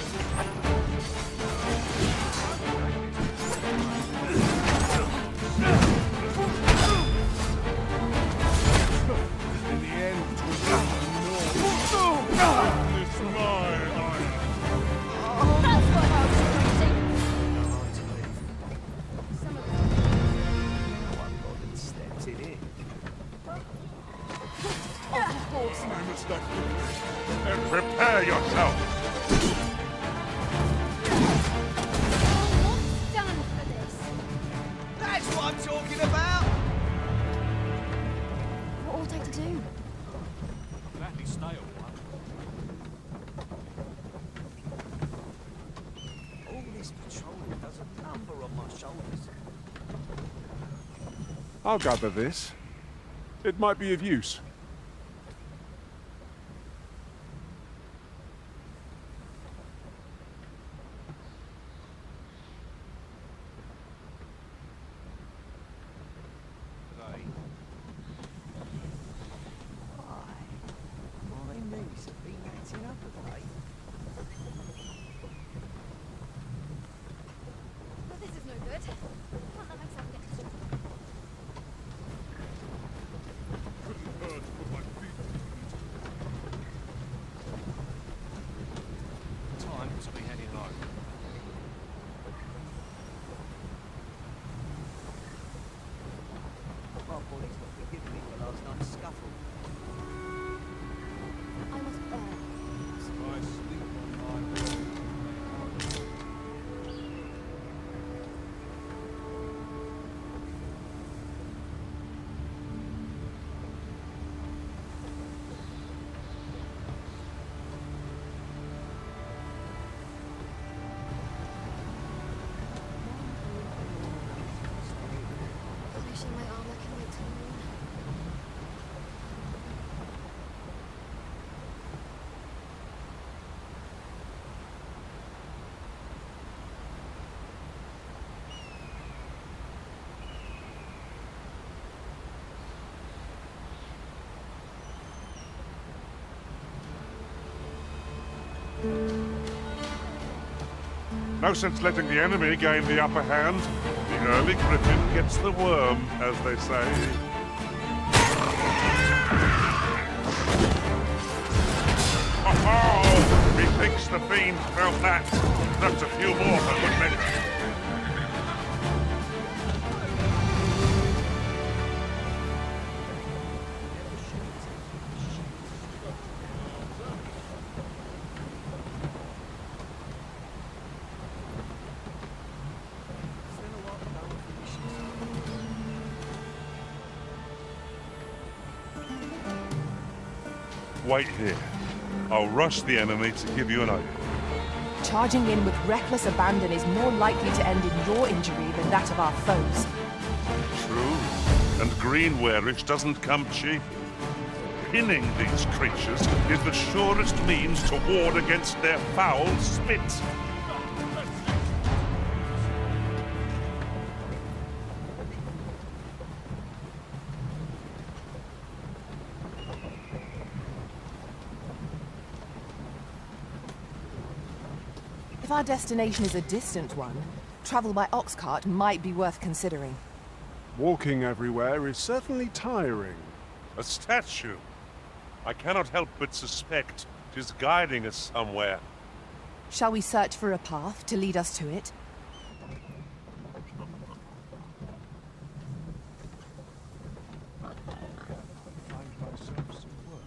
swordsman. Prepare yourself! Stand for this. That's what I'm talking about! What ought I to do? Gladly stay a while. All this patrolling does a number on my shoulders. I'll gather this. It might be of use. My knees have been acting up of late. Well, this is no good. Can't let myself get distracted. Time to be heading home. My body's not forgiving me for last night's scuffle. I must burn. I sleep on my road. Wishing my armor can wait till noon. No sense letting the enemy gain the upper hand. The early griffin gets the worm, as they say. Oh, methinks the fiend felt that. That's a few more for good measure. Wait here. I'll rush the enemy to give you an opening. Charging in with reckless abandon is more likely to end in your injury than that of our foes. True. And greenwarish doesn't come cheap. Pinning these creatures is the surest means to ward against their foul spit. If our destination is a distant one, travel by ox cart might be worth considering. Walking everywhere is certainly tiring. A statue. I cannot help but suspect it is guiding us somewhere. Shall we search for a path to lead us to it?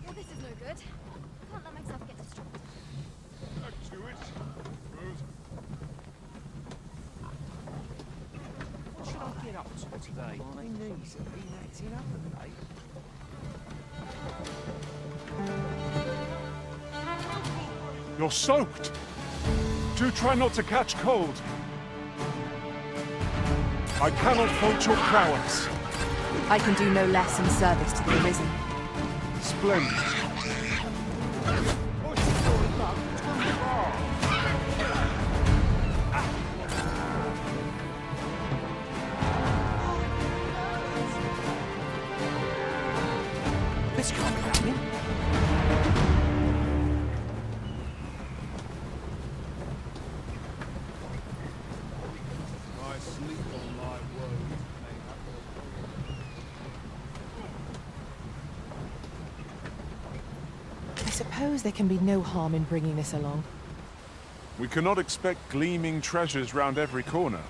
Well, this is no good. Can't let myself get distracted. Back to it. What should I get up to today? My knees have been acting up of late. You're soaked. Do try not to catch cold. I cannot fault your prowess. I can do no less in service to the Arisen. Splendid. This can't be happening. I sleep on my road. I suppose there can be no harm in bringing this along. We cannot expect gleaming treasures round every corner.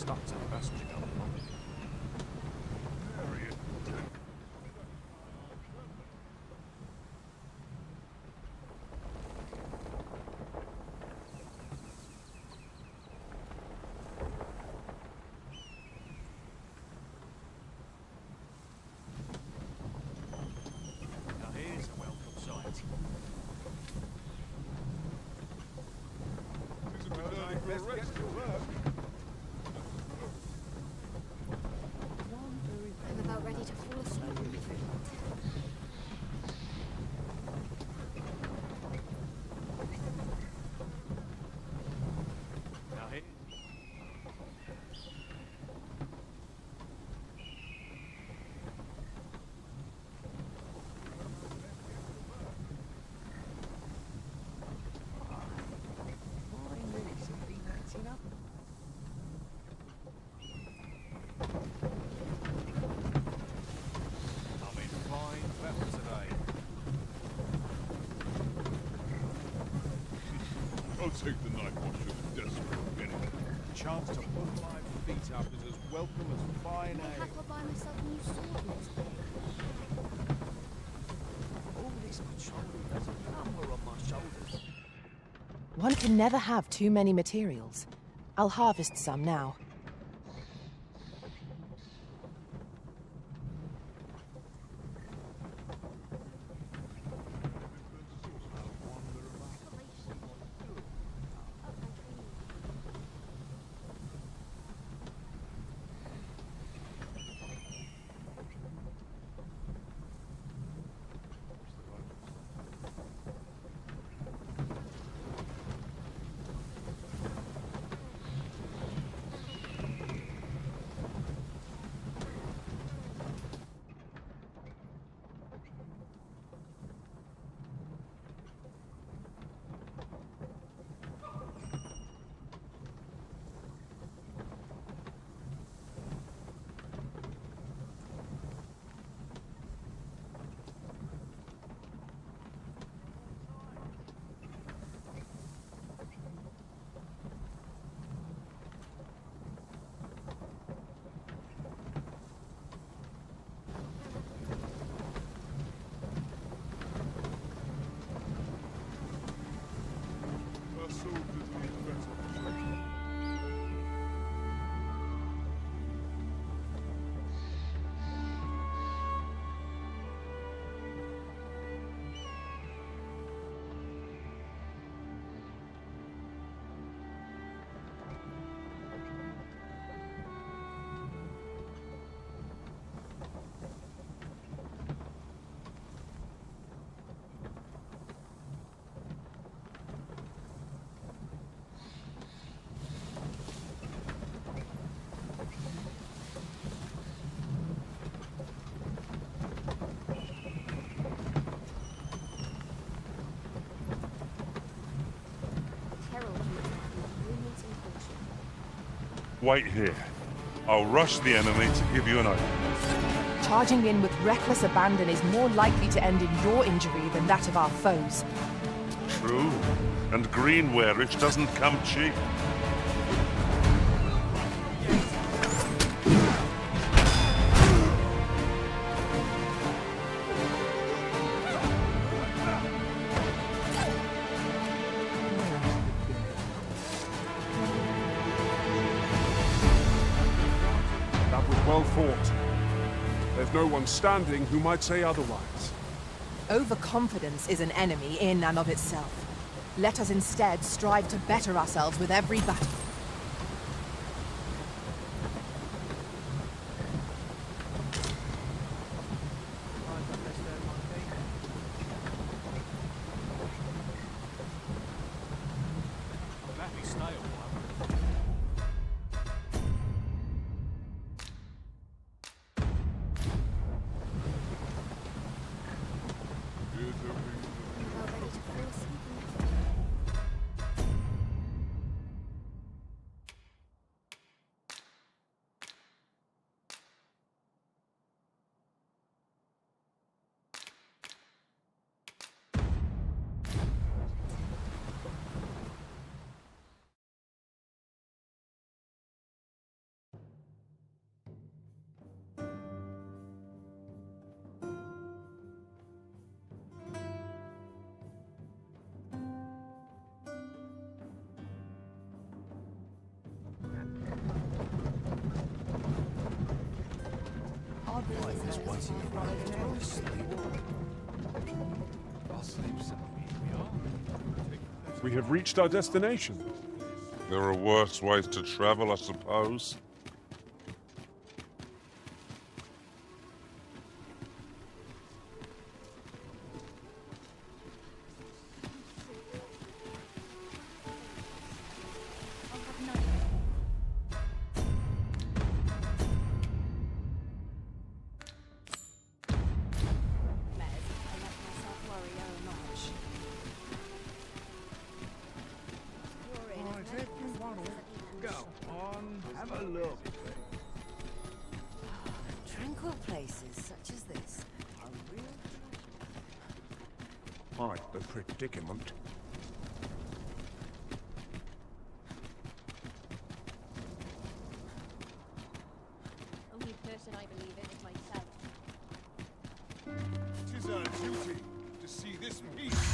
Start to passenger coming along. Now here's a welcome sight. I'm about ready to fall asleep. Now here. I'm in fine fettle today. I'll take the night watch of the desperate minute. Chance to put my feet up is as welcome as fine ale. Mayhap I'll buy myself a new sword next day. All this patrolling does a number on my shoulders. One can never have too many materials. I'll harvest some now. Our soldiers need better protection. Herald you with movements and caution. Wait here. I'll rush the enemy to give you an opening. Charging in with reckless abandon is more likely to end in your injury than that of our foes. True. And greenwarish doesn't come cheap. That was well fought. There's no one standing who might say otherwise. Overconfidence is an enemy in and of itself. Let us instead strive to better ourselves with every battle. Let me stay a while. Once you arrive at your sleep, I'll sleep some. We have reached our destination. There are worse ways to travel, I suppose. Tranquil places such as this are real. Quite the predicament. Only person I believe in is myself. Tis our duty to see this peace.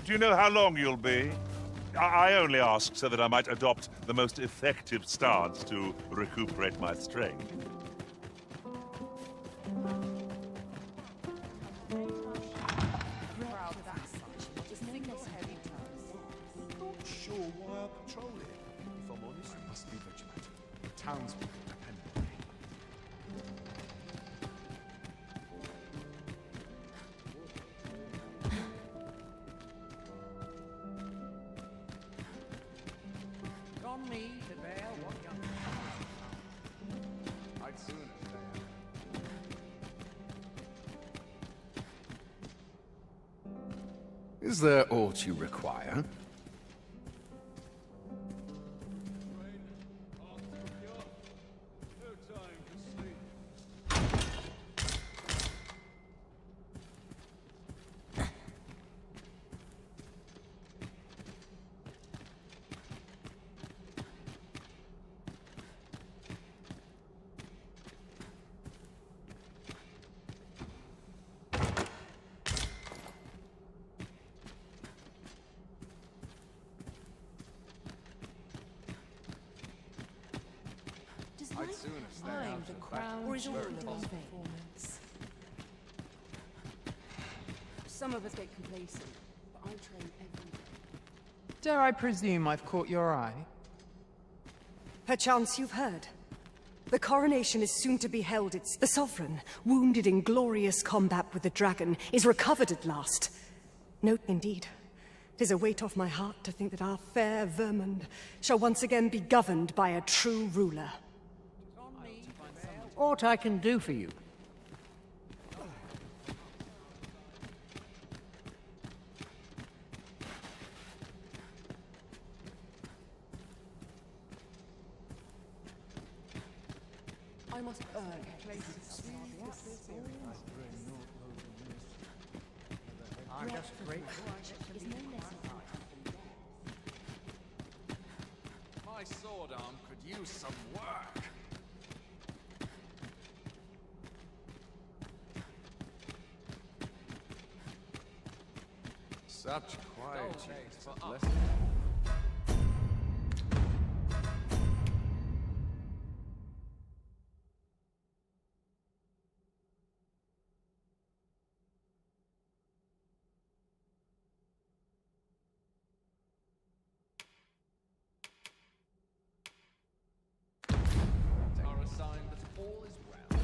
Do you know how long you'll be? I only ask so that I might adopt the most effective stance to recuperate my strength. Not sure why I patrol it, if I'm honest. I must be vigilant. The townspeople depend on me. On me to bear what young I'd sooner stay out. Is there aught you require? I'd sooner stay out the of crown Or is all jewel of of those performance. Some of us get complacent, but I train every day. Dare I presume I've caught your eye? Perchance you've heard. The coronation is soon to be held. It's the Sovereign, wounded in glorious combat with the dragon, is recovered at last. No, indeed. 'Tis a weight off my heart to think that our fair Vermund shall once again be governed by a true ruler. Aught I can do for you? I must earn places. I'm just grateful. My sword arm could use some work. Such quietude. Less are a sign that all is well.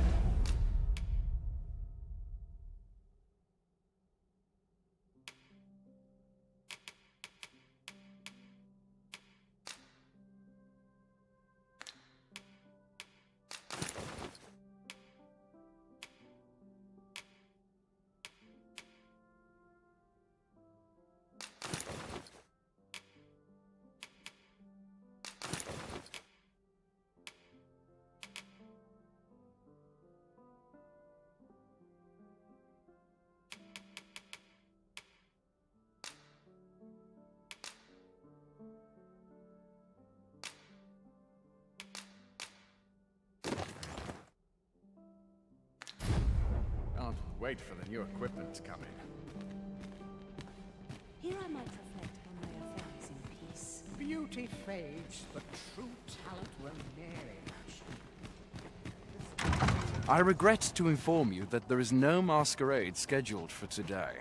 Can't wait for the new equipment to come in. Here I might reflect on my affairs in peace. beauty fades, but true talent will nearly match. I regret to inform you that there is no masquerade scheduled for today.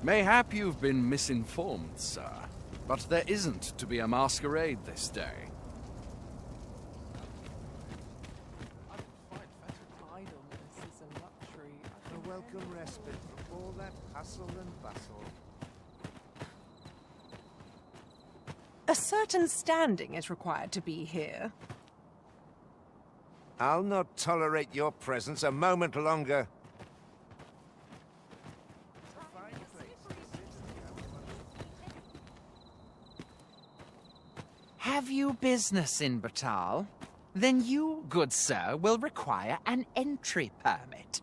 Mayhap you've been misinformed, sir, but there isn't to be a masquerade this day. Idleness is a luxury. A welcome respite from all that hustle and bustle. A certain standing is required to be here. I'll not tolerate your presence a moment longer. Have you business in Batal? Then you, good sir, will require an entry permit.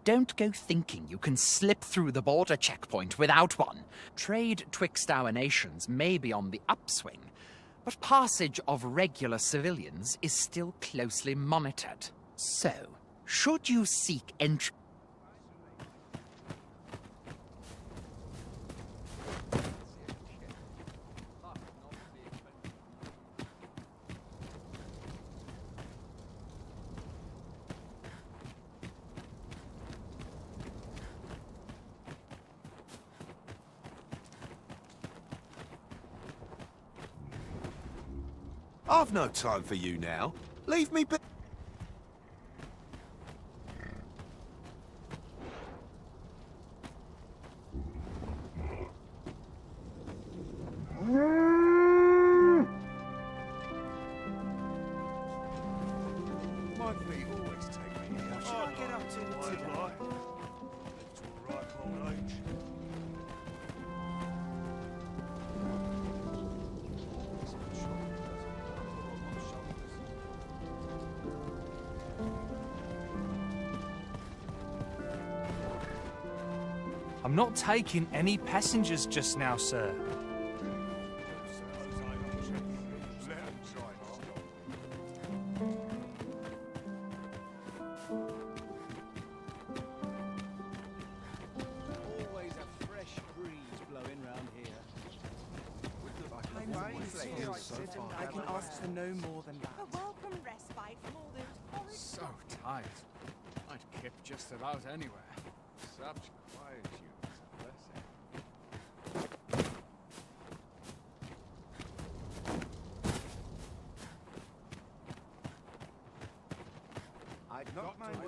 Don't go thinking you can slip through the border checkpoint without one. Trade twixt our nations may be on the upswing, but passage of regular civilians is still closely monitored. So, should you seek entry... I've no time for you now. Leave me be. My feet always take me here. What should I get up to today? Live to a ripe old age. I'm not taking any passengers just now, sir. Always a fresh breeze blowing round here. I can ask for no more than that. A welcome respite from all those horrid... So tired. I'd kip just about anywhere. Such quietude. I'd not mind